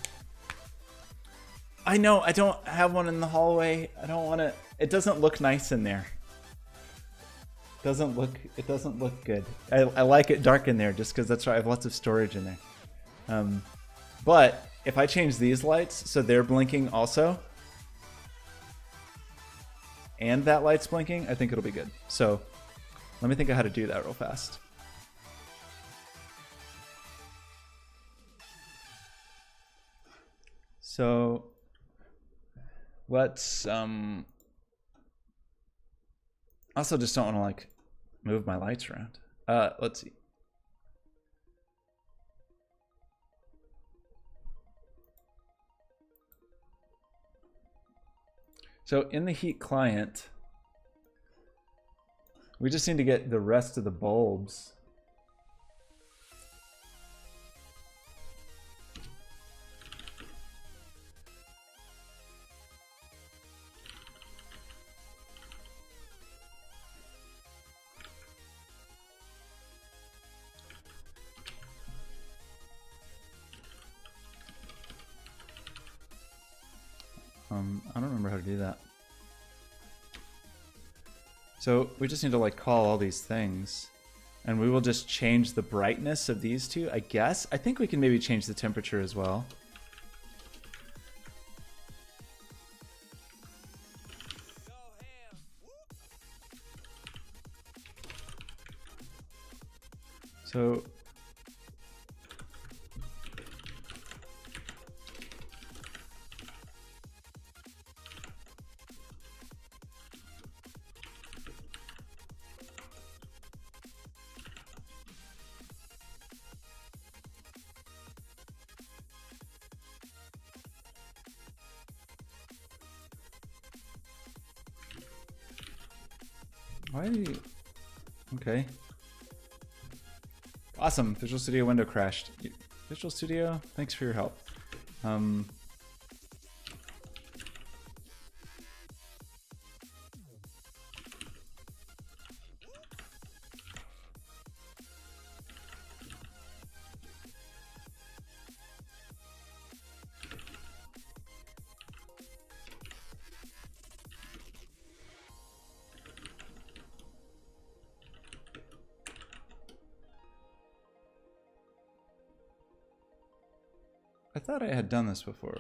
I know, I don't have one in the hallway. I don't want to... It doesn't look nice in there. It doesn't look good. I like it dark in there just because that's right. I have lots of storage in there. But if I change these lights so they're blinking also, and that light's blinking, I think it'll be good. So let me think of how to do that real fast. So let's also just don't want to like move my lights around. Let's see. So in the Heat client, we just need to get the rest of the bulbs. I don't remember how to do that. So we just need to like call all these things, and we will just change the brightness of these two, I guess. I think we can maybe change the temperature as well. So why do you... Okay. Awesome. Visual Studio window crashed. Visual Studio, thanks for your help. I thought I had done this before.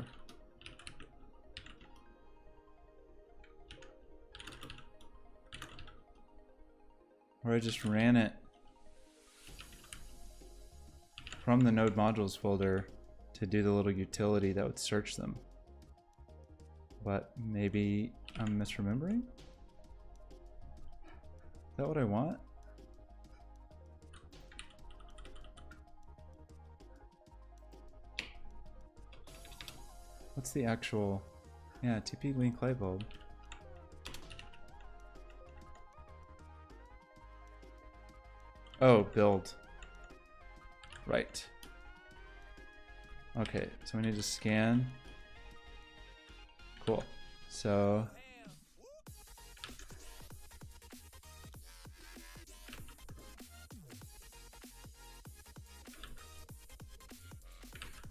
Or I just ran it from the node modules folder to do the little utility that would search them. But maybe I'm misremembering? Is that what I want? What's the actual... Yeah, TP link light bulb. Oh, build. Right. Okay, so we need to scan. Cool. So...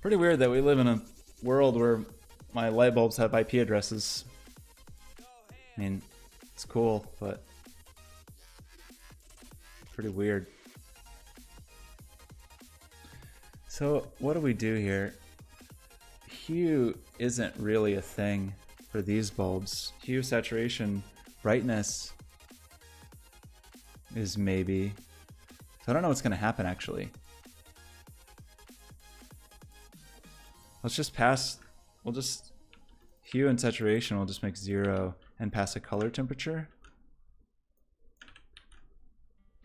Pretty weird that we live in a world where my light bulbs have IP addresses. I mean, it's cool, but pretty weird. So what do we do here? Hue isn't really a thing for these bulbs. Hue, saturation, brightness is maybe. So I don't know what's gonna happen actually. Let's just pass, we'll just, hue and saturation will just make 0 and pass a color temperature.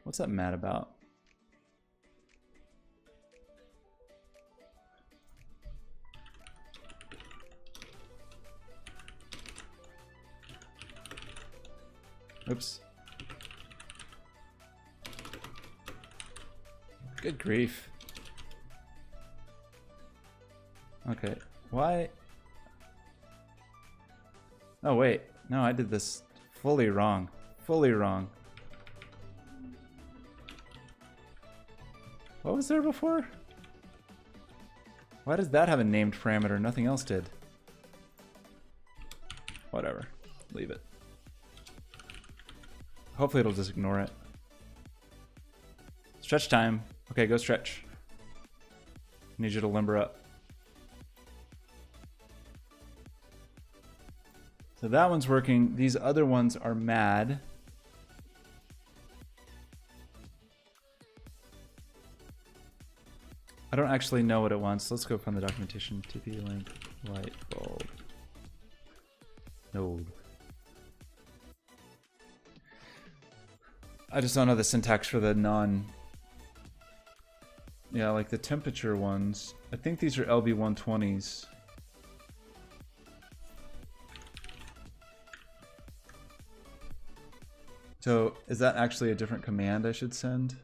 What's that mad about? Oops. Good grief. Okay, why? Oh wait, no, I did this fully wrong. Fully wrong. What was there before? Why does that have a named parameter? Nothing else did. Whatever. Leave it. Hopefully it'll just ignore it. Stretch time. Okay, go stretch. Need you to limber up. So that one's working. These other ones are mad. I don't actually know what it wants. Let's go from the documentation. TP link. light bulb node. I just don't know the syntax for the yeah, like the temperature ones. I think these are LB120s. So is that actually a different command I should send?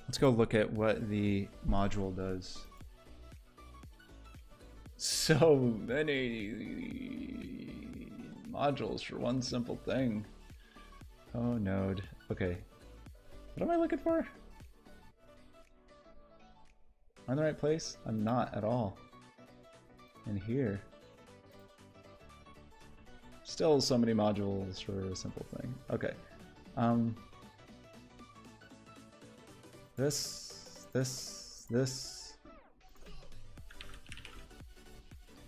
Let's go look at what the module does. So many modules for one simple thing. Oh, node. Okay. What am I looking for? Am I in the right place? I'm not at all. In here. Still so many modules for a simple thing. Okay. This.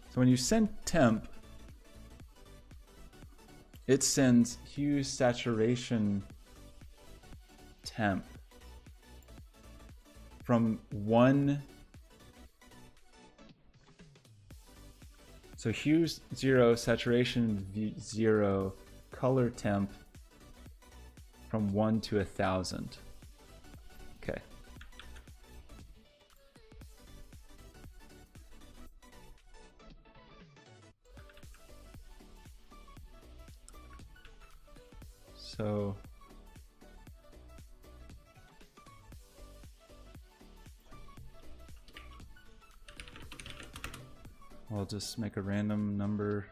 So when you send temp, it sends hue saturation temp from 1. So hue 0, saturation 0, color temp from 1 to 1000. Okay. So I'll just make a random number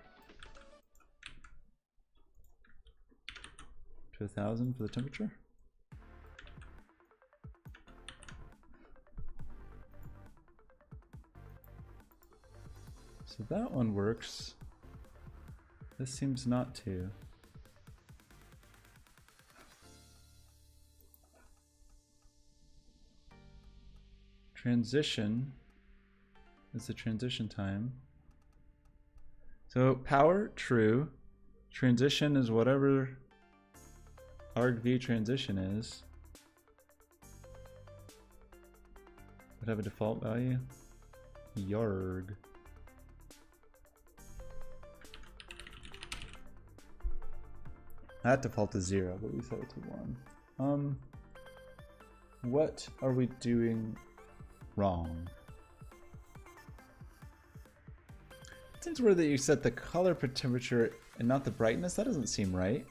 to 1000 for the temperature. So that one works. This seems not to. Transition is the transition time. So power, true. Transition is whatever argv transition is. Would have a default value. Yarg. That default is 0, but we set it to 1. What are we doing wrong? It seems weird that you set the color per temperature and not the brightness. That doesn't seem right.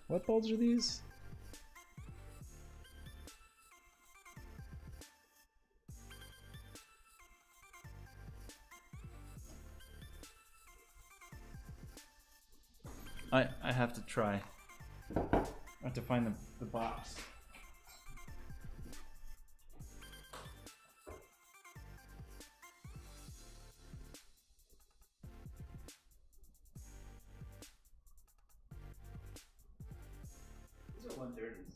What bulbs are these? I have to try. I have to find the box. These are 130s.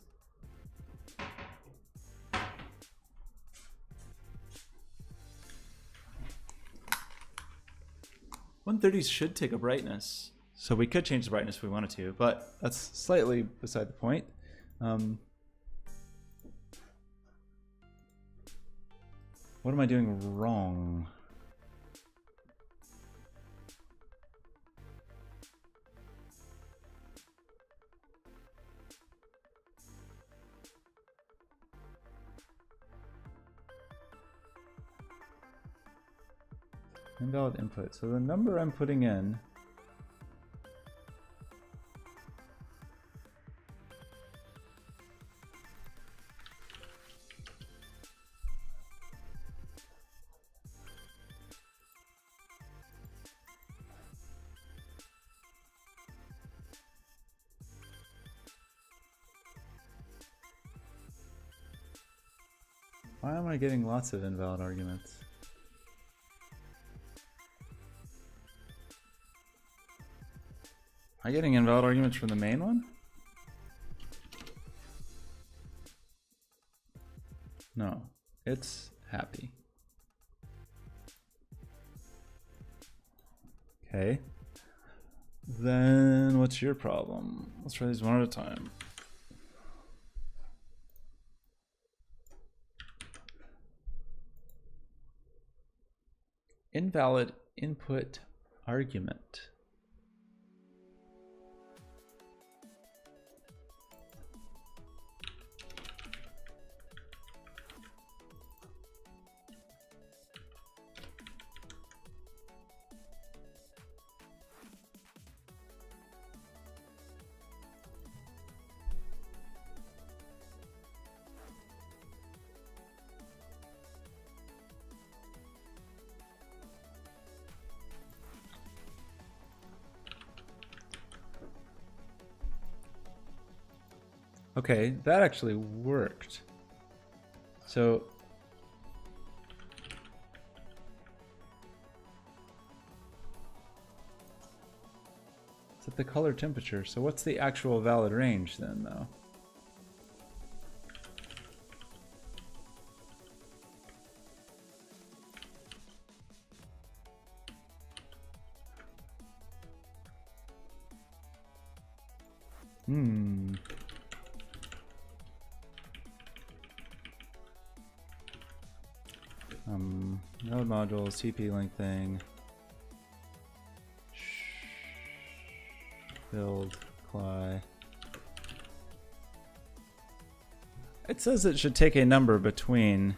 .130s should take a brightness. So we could change the brightness if we wanted to, but that's slightly beside the point. What am I doing wrong? Invalid input. So the number I'm putting in why am I getting lots of invalid arguments? Am I getting invalid arguments from the main one? No, it's happy. Okay. Then what's your problem? Let's try these one at a time. Invalid input argument. Okay, that actually worked. So set the color temperature. So what's the actual valid range then, though? Node module, CP link thing. Build, Cly. It says it should take a number between.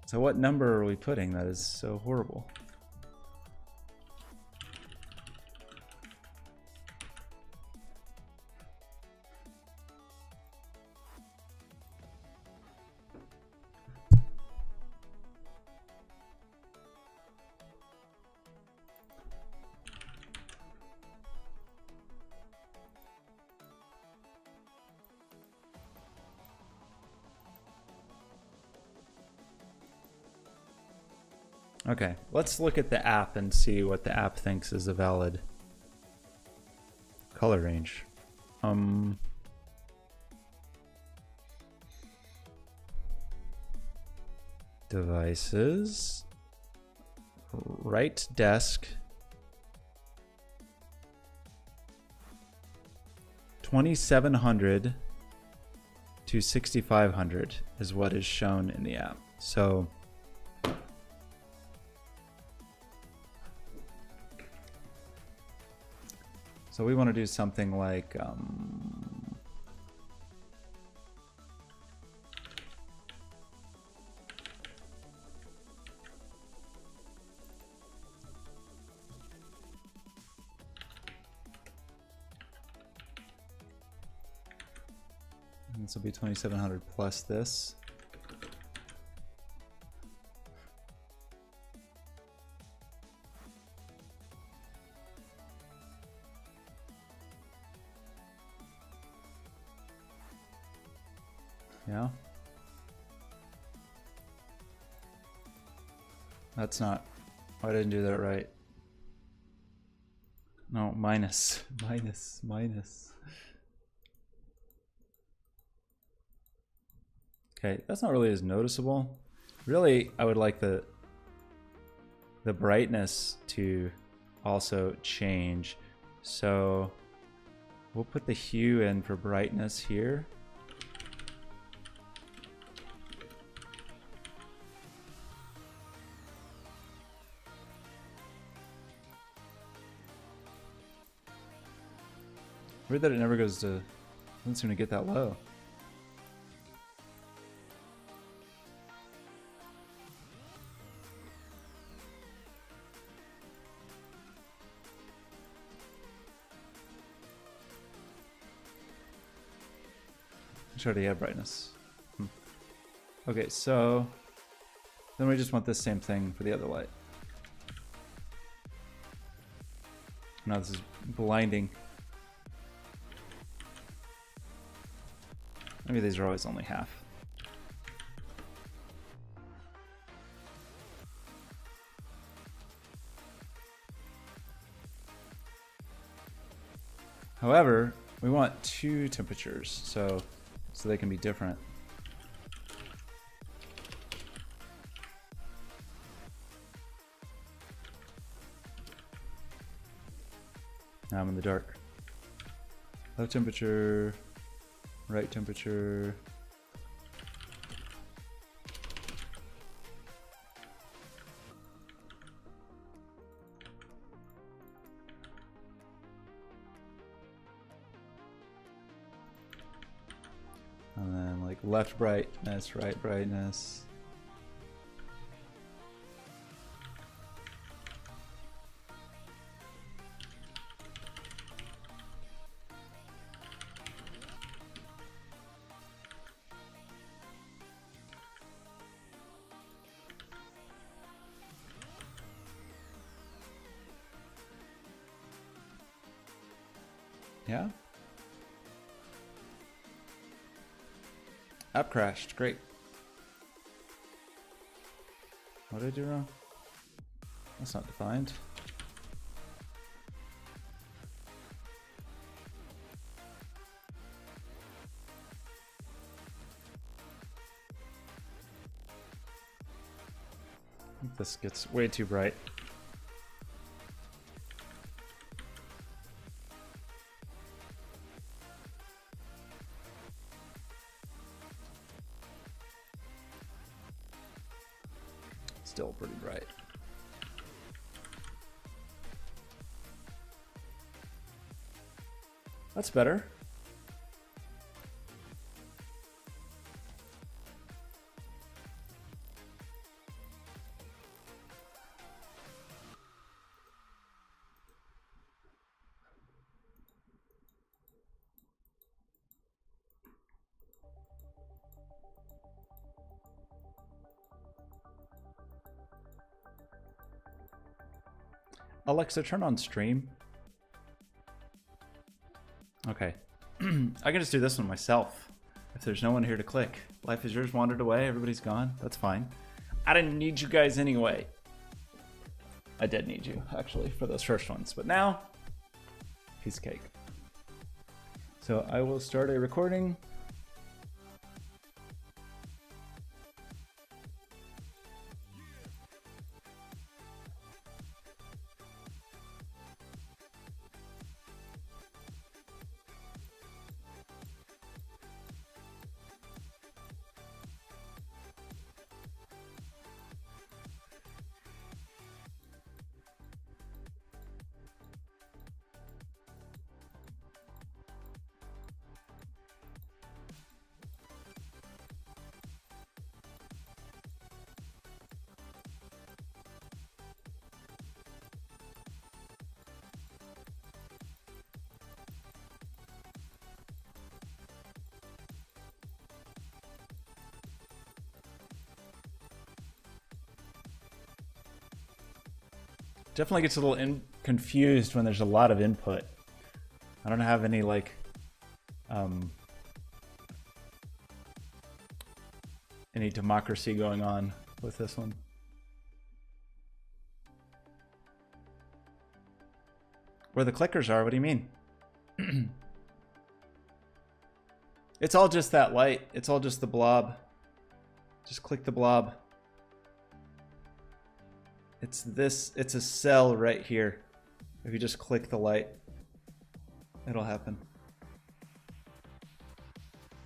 So what number are we putting? That is so horrible. Okay, let's look at the app and see what the app thinks is a valid color range. Devices, right desk, 2700 to 6500 is what is shown in the app. So we want to do something like this will be 2700 plus this. Yeah. That's not. I didn't do that right. No, minus. Okay, that's not really as noticeable. Really, I would like the brightness to also change. So we'll put the hue in for brightness here. Weird that it never goes to, doesn't seem to get that low. I should already have brightness. Okay, so then we just want this same thing for the other light. Now this is blinding. Maybe these are always only half. However, we want two temperatures, so they can be different. Now I'm in the dark. Low temperature, right temperature. And then like left brightness, right brightness. Yeah. App crashed. Great. What did I do wrong? That's not defined. I think this gets way too bright. Still pretty bright. That's better. Alexa, turn on stream. Okay. I can just do this one myself. If there's no one here to click. Life is yours wandered away. Everybody's gone. That's fine. I didn't need you guys anyway. I did need you, actually, for those first ones. But now, piece of cake. So I will start a recording. Definitely gets a little confused when there's a lot of input. I don't have any like any democracy going on with this one. Where the clickers are, what do you mean? It's all just that light. It's all just the blob. Just click the blob. It's this, it's a cell right here. If you just click the light, it'll happen.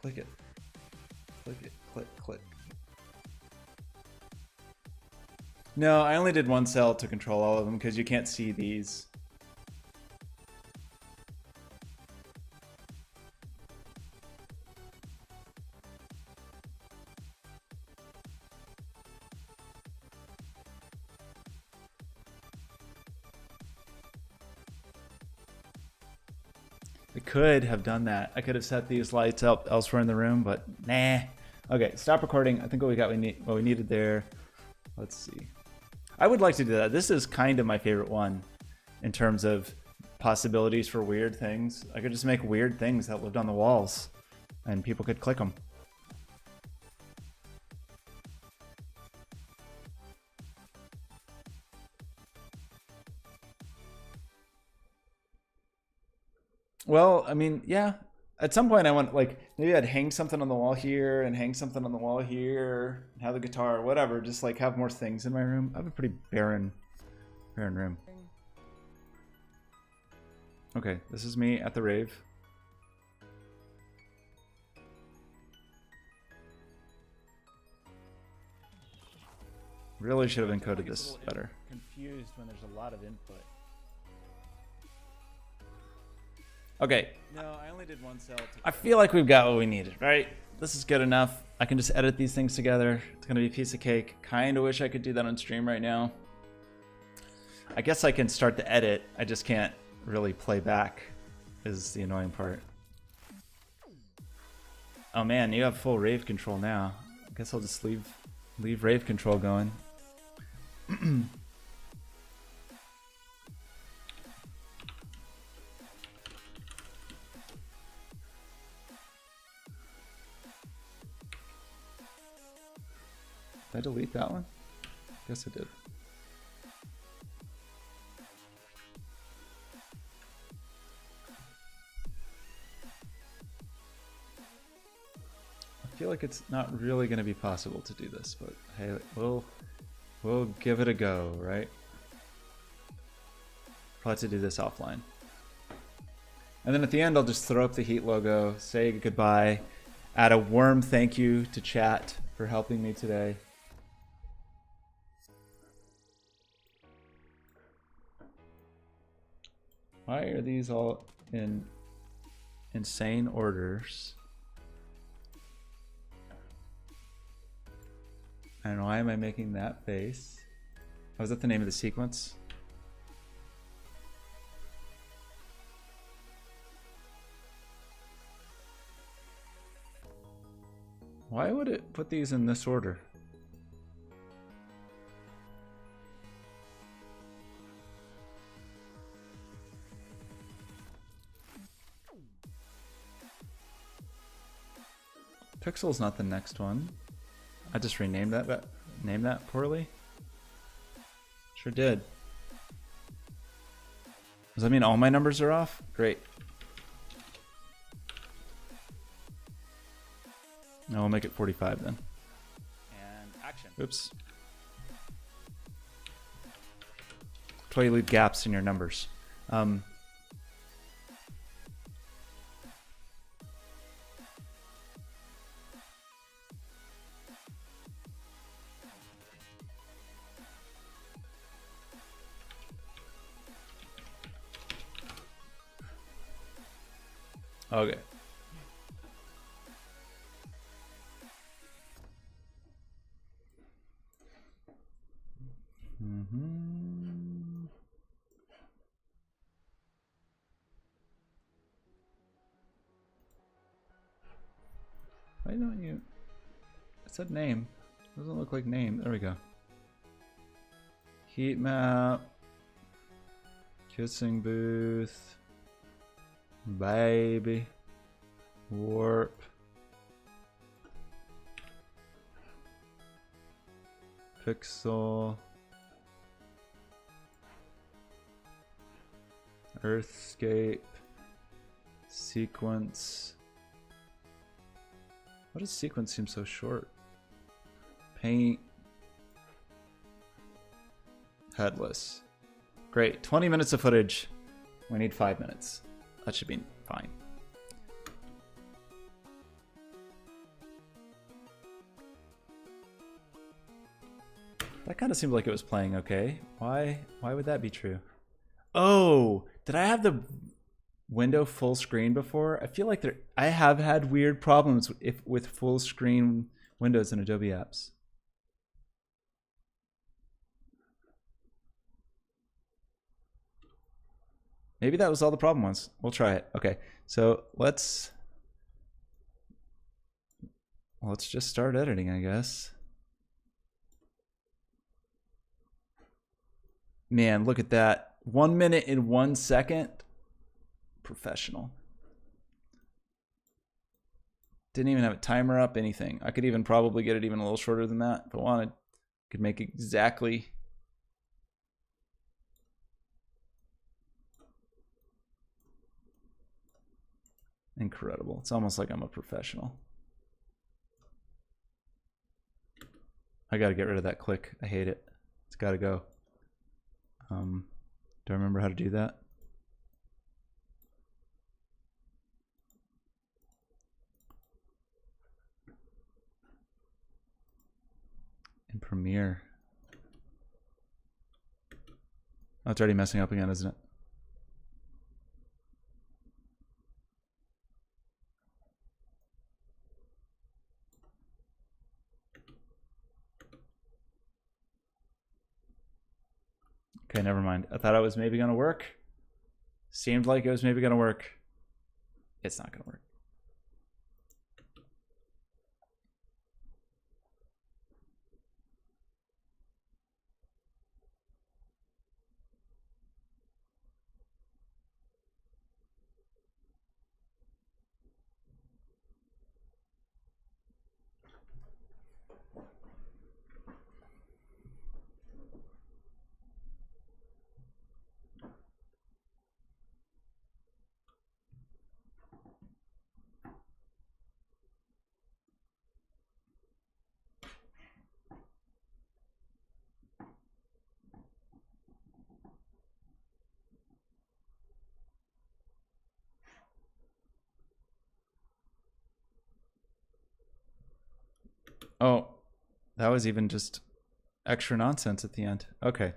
Click it. Click it. Click, click. No, I only did one cell to control all of them because you can't see these. I could have done that. I could have set these lights up elsewhere in the room, but nah. Okay, stop recording. I think what we got, what we needed there. Let's see. I would like to do that. This is kind of my favorite one in terms of possibilities for weird things. I could just make weird things that lived on the walls and people could click them. Well, I mean, yeah. At some point I want, like, maybe I'd hang something on the wall here and hang something on the wall here, have the guitar or whatever, just like have more things in my room. I have a pretty barren room. Okay, this is me at the rave. Really should have encoded this better. Confused when there's a lot of input. Okay. No, I only did one cell. I feel like we've got what we needed, right? This is good enough. I can just edit these things together. It's gonna be a piece of cake. Kind of wish I could do that on stream right now. I guess I can start the edit. I just can't really play back is the annoying part. Oh man, you have full rave control now. I guess I'll just leave rave control going. Did I delete that one? Guess I did. I feel like it's not really going to be possible to do this, but hey, we'll give it a go, right? Probably have to do this offline. And then at the end, I'll just throw up the Heat logo, say goodbye, add a warm thank you to chat for helping me today. Why are these all in insane orders? And why am I making that face? Oh, is that the name of the sequence? Why would it put these in this order? Pixel's not the next one. I just renamed that, but named that poorly. Sure did. Does that mean all my numbers are off? Great. No, we'll make it 45 then. And action. Oops. That's why you leave gaps in your numbers. Okay. Why don't you? It said name. Doesn't look like name. There we go. Heat map. Kissing booth. Baby. Warp. Pixel. Earthscape. Sequence. Why does sequence seem so short? Paint. Headless. Great. 20 minutes of footage. We need 5 minutes. That should be fine. That kind of seemed like it was playing okay. Why would that be true? Oh, did I have the window full screen before? I feel like I have had weird problems with full screen windows in Adobe apps. Maybe that was all the problem was. We'll try it. Okay, so let's just start editing, I guess. Man, look at that. 1 minute and 1 second. Professional. Didn't even have a timer up, anything. I could even probably get it even a little shorter than that if I wanted. Could make exactly. Incredible. It's almost like I'm a professional. I gotta get rid of that click. I hate it. It's gotta go. Do I remember how to do that? Premiere. Oh, it's already messing up again, isn't it? Okay, never mind. I thought it was maybe gonna work. Seemed like it was maybe gonna work. It's not gonna work. Oh, that was even just extra nonsense at the end. Okay.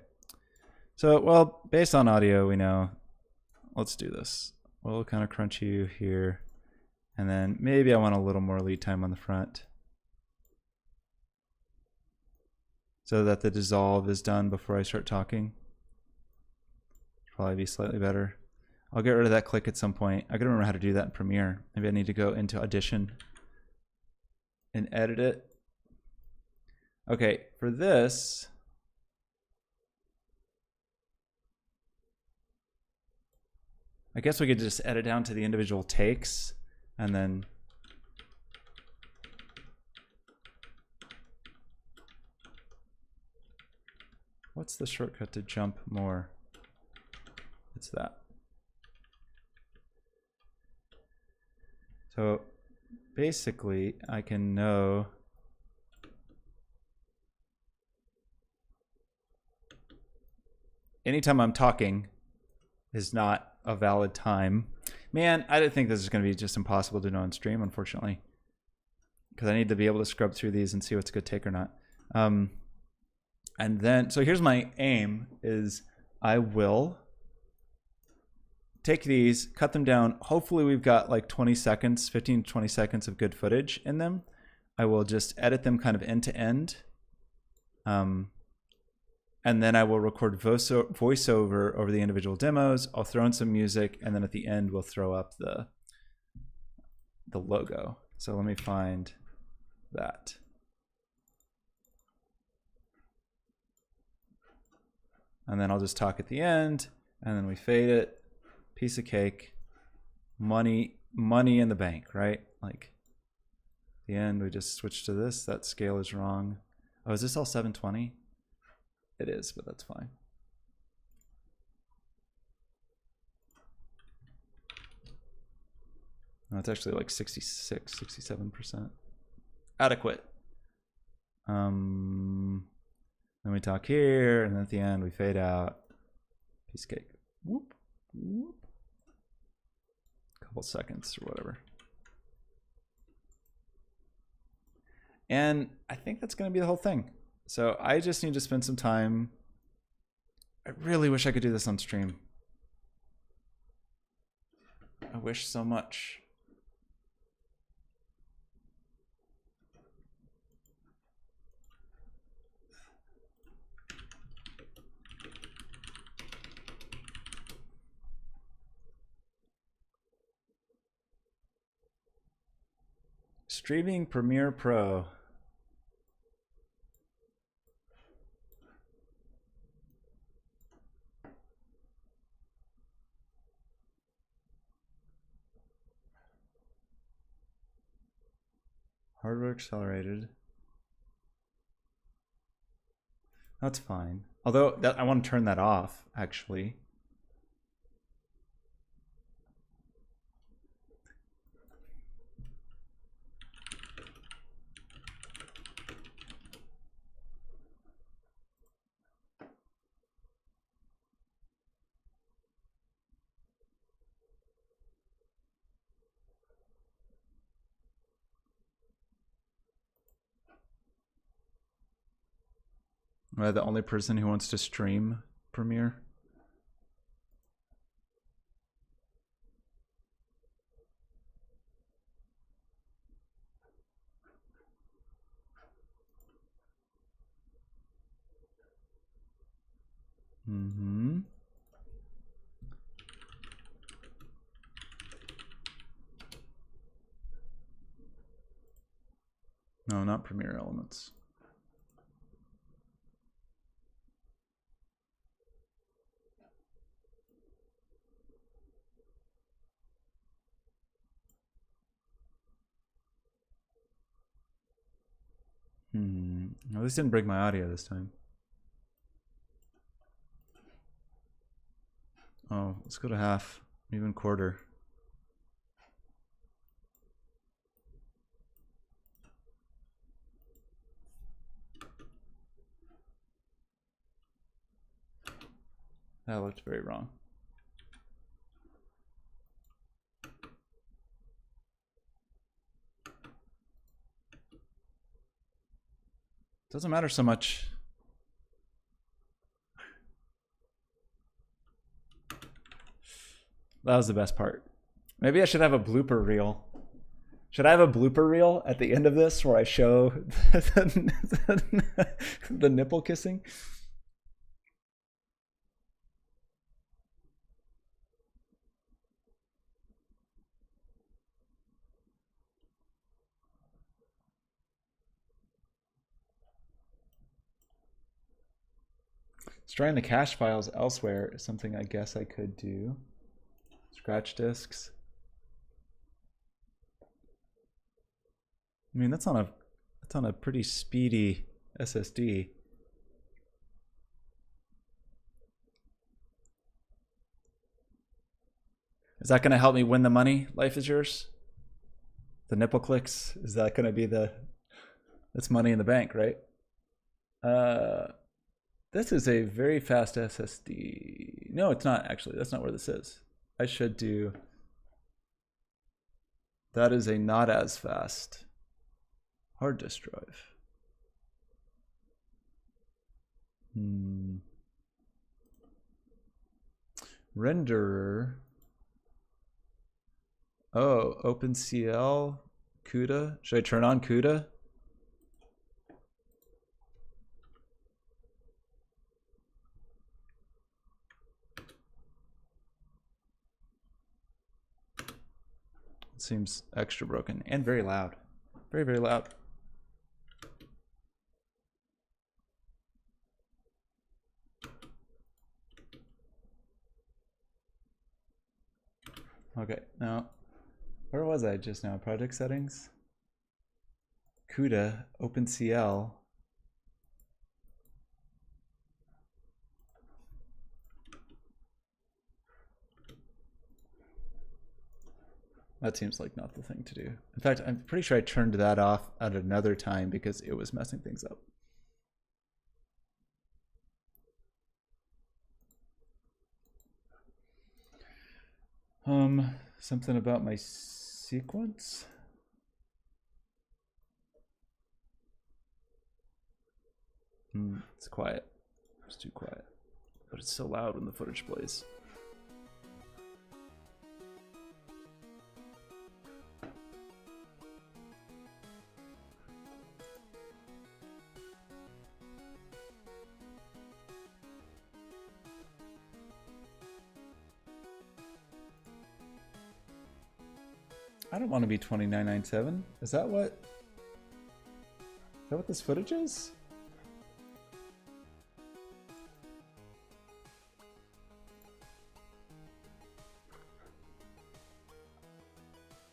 So, well, based on audio, we know. Let's do this. We'll kind of crunch you here. And then maybe I want a little more lead time on the front, so that the dissolve is done before I start talking. Probably be slightly better. I'll get rid of that click at some point. I gotta remember how to do that in Premiere. Maybe I need to go into Audition and edit it. Okay, for this, I guess we could just edit down to the individual takes and then what's the shortcut to jump more? It's that. So basically I can know anytime I'm talking is not a valid time. Man, I didn't think this is going to be just impossible to know on stream, unfortunately, because I need to be able to scrub through these and see what's a good take or not. And then, so here's my aim is I will take these, cut them down. Hopefully we've got like 20 seconds, 15 to 20 seconds of good footage in them. I will just edit them kind of end to end. And then I will record voiceover over the individual demos. I'll throw in some music, and then at the end we'll throw up the logo. So let me find that. And then I'll just talk at the end, and then we fade it. Piece of cake. Money in the bank, right? Like the end, we just switch to this. That scale is wrong. Oh, is this all 720? It is, but that's fine. No, it's actually like 66, 67%. Adequate. Then we talk here, and then at the end we fade out. Piece of cake. Whoop, whoop. Couple seconds or whatever. And I think that's going to be the whole thing. So I just need to spend some time. I really wish I could do this on stream. I wish so much. Streaming Premiere Pro. Hardware accelerated. That's fine. Although I want to turn that off, actually. Am I the only person who wants to stream Premiere? Mm-hmm. No, not Premiere Elements. No, this didn't break my audio this time. Oh, let's go to half, even quarter. That looked very wrong. Doesn't matter so much. That was the best part. Maybe I should have a blooper reel. Should I have a blooper reel at the end of this where I show the nipple kissing? Storing the cache files elsewhere is something I guess I could do. Scratch disks. I mean, that's on a pretty speedy SSD. Is that going to help me win the money? Life is yours. The nipple clicks. Is that going to be that's money in the bank, right? This is a very fast SSD. No, it's not actually. That's not where this is. I should do. That is a not as fast hard disk drive. Renderer. Oh, OpenCL, CUDA. Should I turn on CUDA? It seems extra broken and very loud. Very, very loud. Okay, now, where was I just now? Project settings? CUDA, OpenCL. That seems like not the thing to do. In fact, I'm pretty sure I turned that off at another time because it was messing things up. Something about my sequence? It's quiet. It's too quiet. But it's so loud when the footage plays. I don't want to be 2997. Is that what this footage is?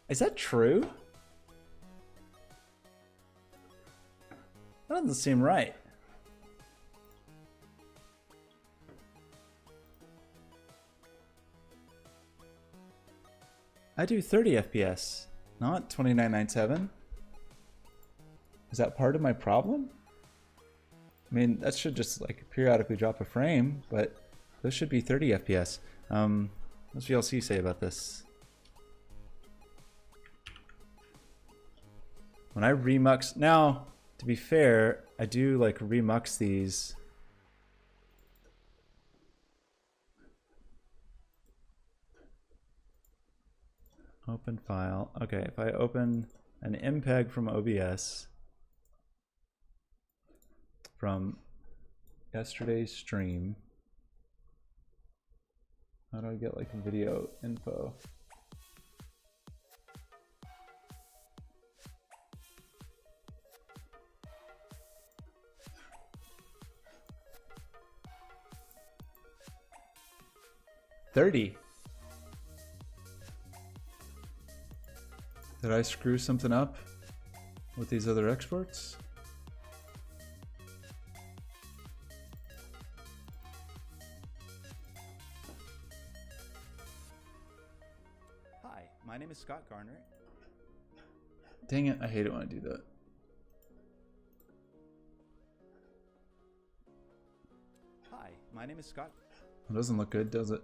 Is that true? That doesn't seem right. I do 30 FPS, not 2997. Is that part of my problem? I mean, that should just like periodically drop a frame, but those should be 30 FPS. What's VLC say about this? When I remux, now to be fair, I do like remux these Open file. Okay, if I open an MPEG from OBS from yesterday's stream, how do I get like video info? $30. Did I screw something up with these other exports? Hi, my name is Scott Garner. Dang it, I hate it when I do that. Hi, my name is Scott. It doesn't look good, does it?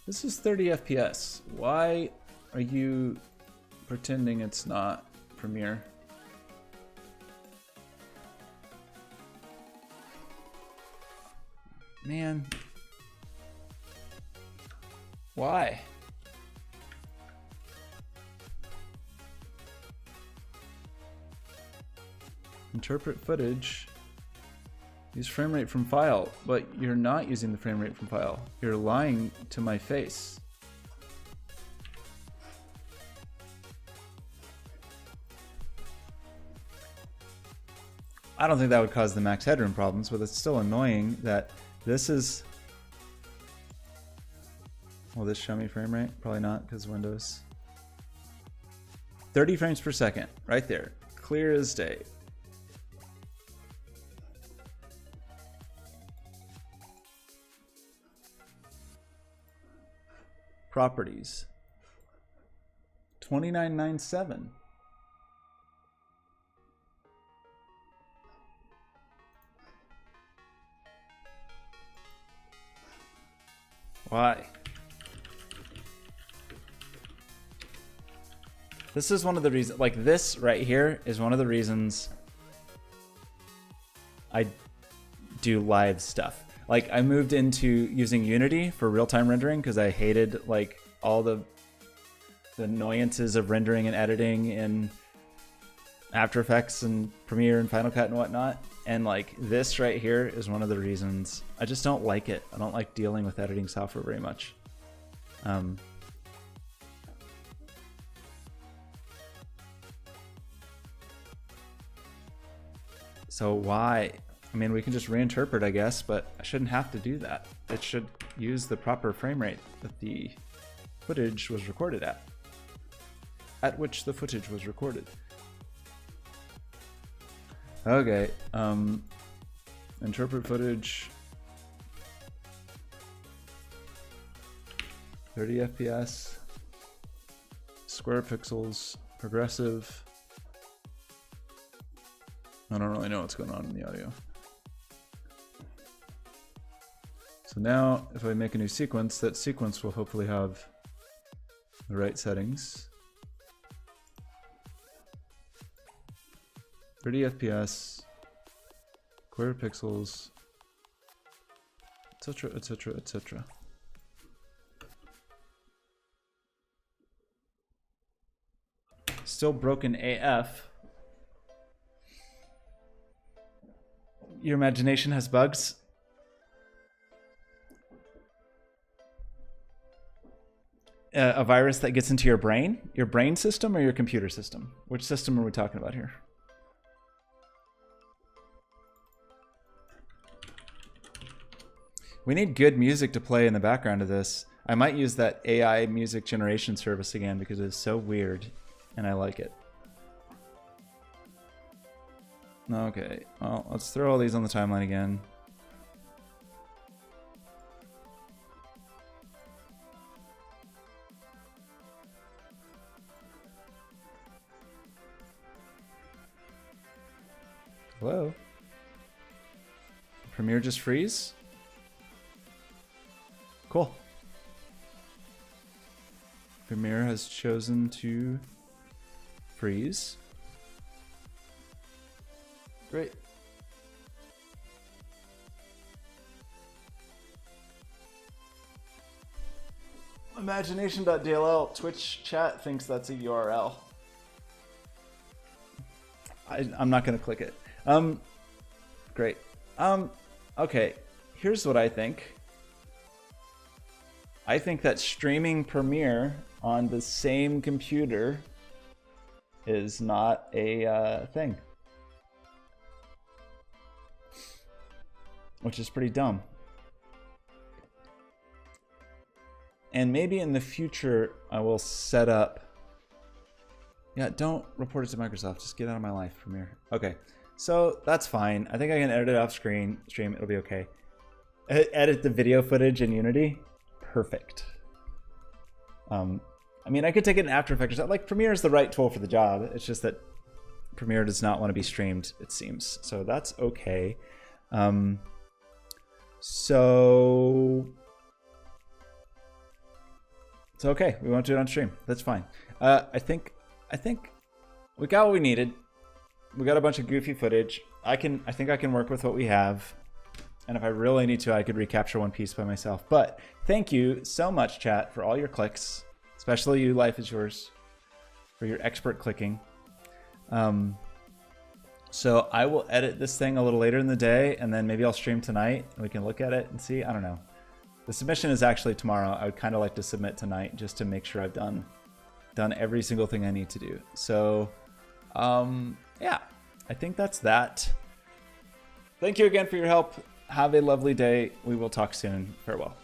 This is 30 FPS. Why are you pretending it's not Premiere? Man. Why? Interpret footage. Use frame rate from file, but you're not using the frame rate from file. You're lying to my face. I don't think that would cause the max headroom problems, but it's still annoying that this is... Will this show me frame rate? Probably not, because Windows. 30 frames per second, right there. Clear as day. Properties. 2997. Why? This is one of the reasons, like this right here is one of the reasons I do live stuff. Like I moved into using Unity for real-time rendering because I hated like all the annoyances of rendering and editing in After Effects and Premiere and Final Cut and whatnot. And like this right here is one of the reasons I just don't like it. I don't like dealing with editing software very much. So why? I mean, we can just reinterpret, I guess, but I shouldn't have to do that. It should use the proper frame rate that the footage was recorded at which the footage was recorded. Okay, interpret footage, 30 FPS, square pixels, progressive. I don't really know what's going on in the audio. So now if I make a new sequence, that sequence will hopefully have the right settings. 30 FPS, square pixels, etc., etc., etc. Still broken AF. Your imagination has bugs. A virus that gets into your brain system or your computer system? Which system are we talking about here? We need good music to play in the background of this. I might use that AI music generation service again because it's so weird and I like it. Okay, well, let's throw all these on the timeline again. Hello? Premiere just freeze? Cool. Premiere has chosen to freeze. Great. Imagination.dll Twitch chat thinks that's a URL. I'm not gonna click it. Great. Okay, here's what I think. I think that streaming Premiere on the same computer is not a thing. Which is pretty dumb. And maybe in the future I will set up... Yeah, don't report it to Microsoft. Just get out of my life, Premiere. Okay, so that's fine. I think I can edit it off stream. It'll be okay. Edit the video footage in Unity. Perfect. I mean, I could take it in After Effects. Like, Premiere is the right tool for the job. It's just that Premiere does not want to be streamed, it seems. So that's okay. So it's okay. We won't do it on stream. That's fine. I think we got what we needed. We got a bunch of goofy footage. I think I can work with what we have. And if I really need to, I could recapture one piece by myself. But thank you so much, chat, for all your clicks, especially you, Life is Yours, for your expert clicking. So I will edit this thing a little later in the day, and then maybe I'll stream tonight, and we can look at it and see. I don't know. The submission is actually tomorrow. I would kind of like to submit tonight just to make sure I've done every single thing I need to do. So, yeah, I think that's that. Thank you again for your help. Have a lovely day. We will talk soon. Farewell.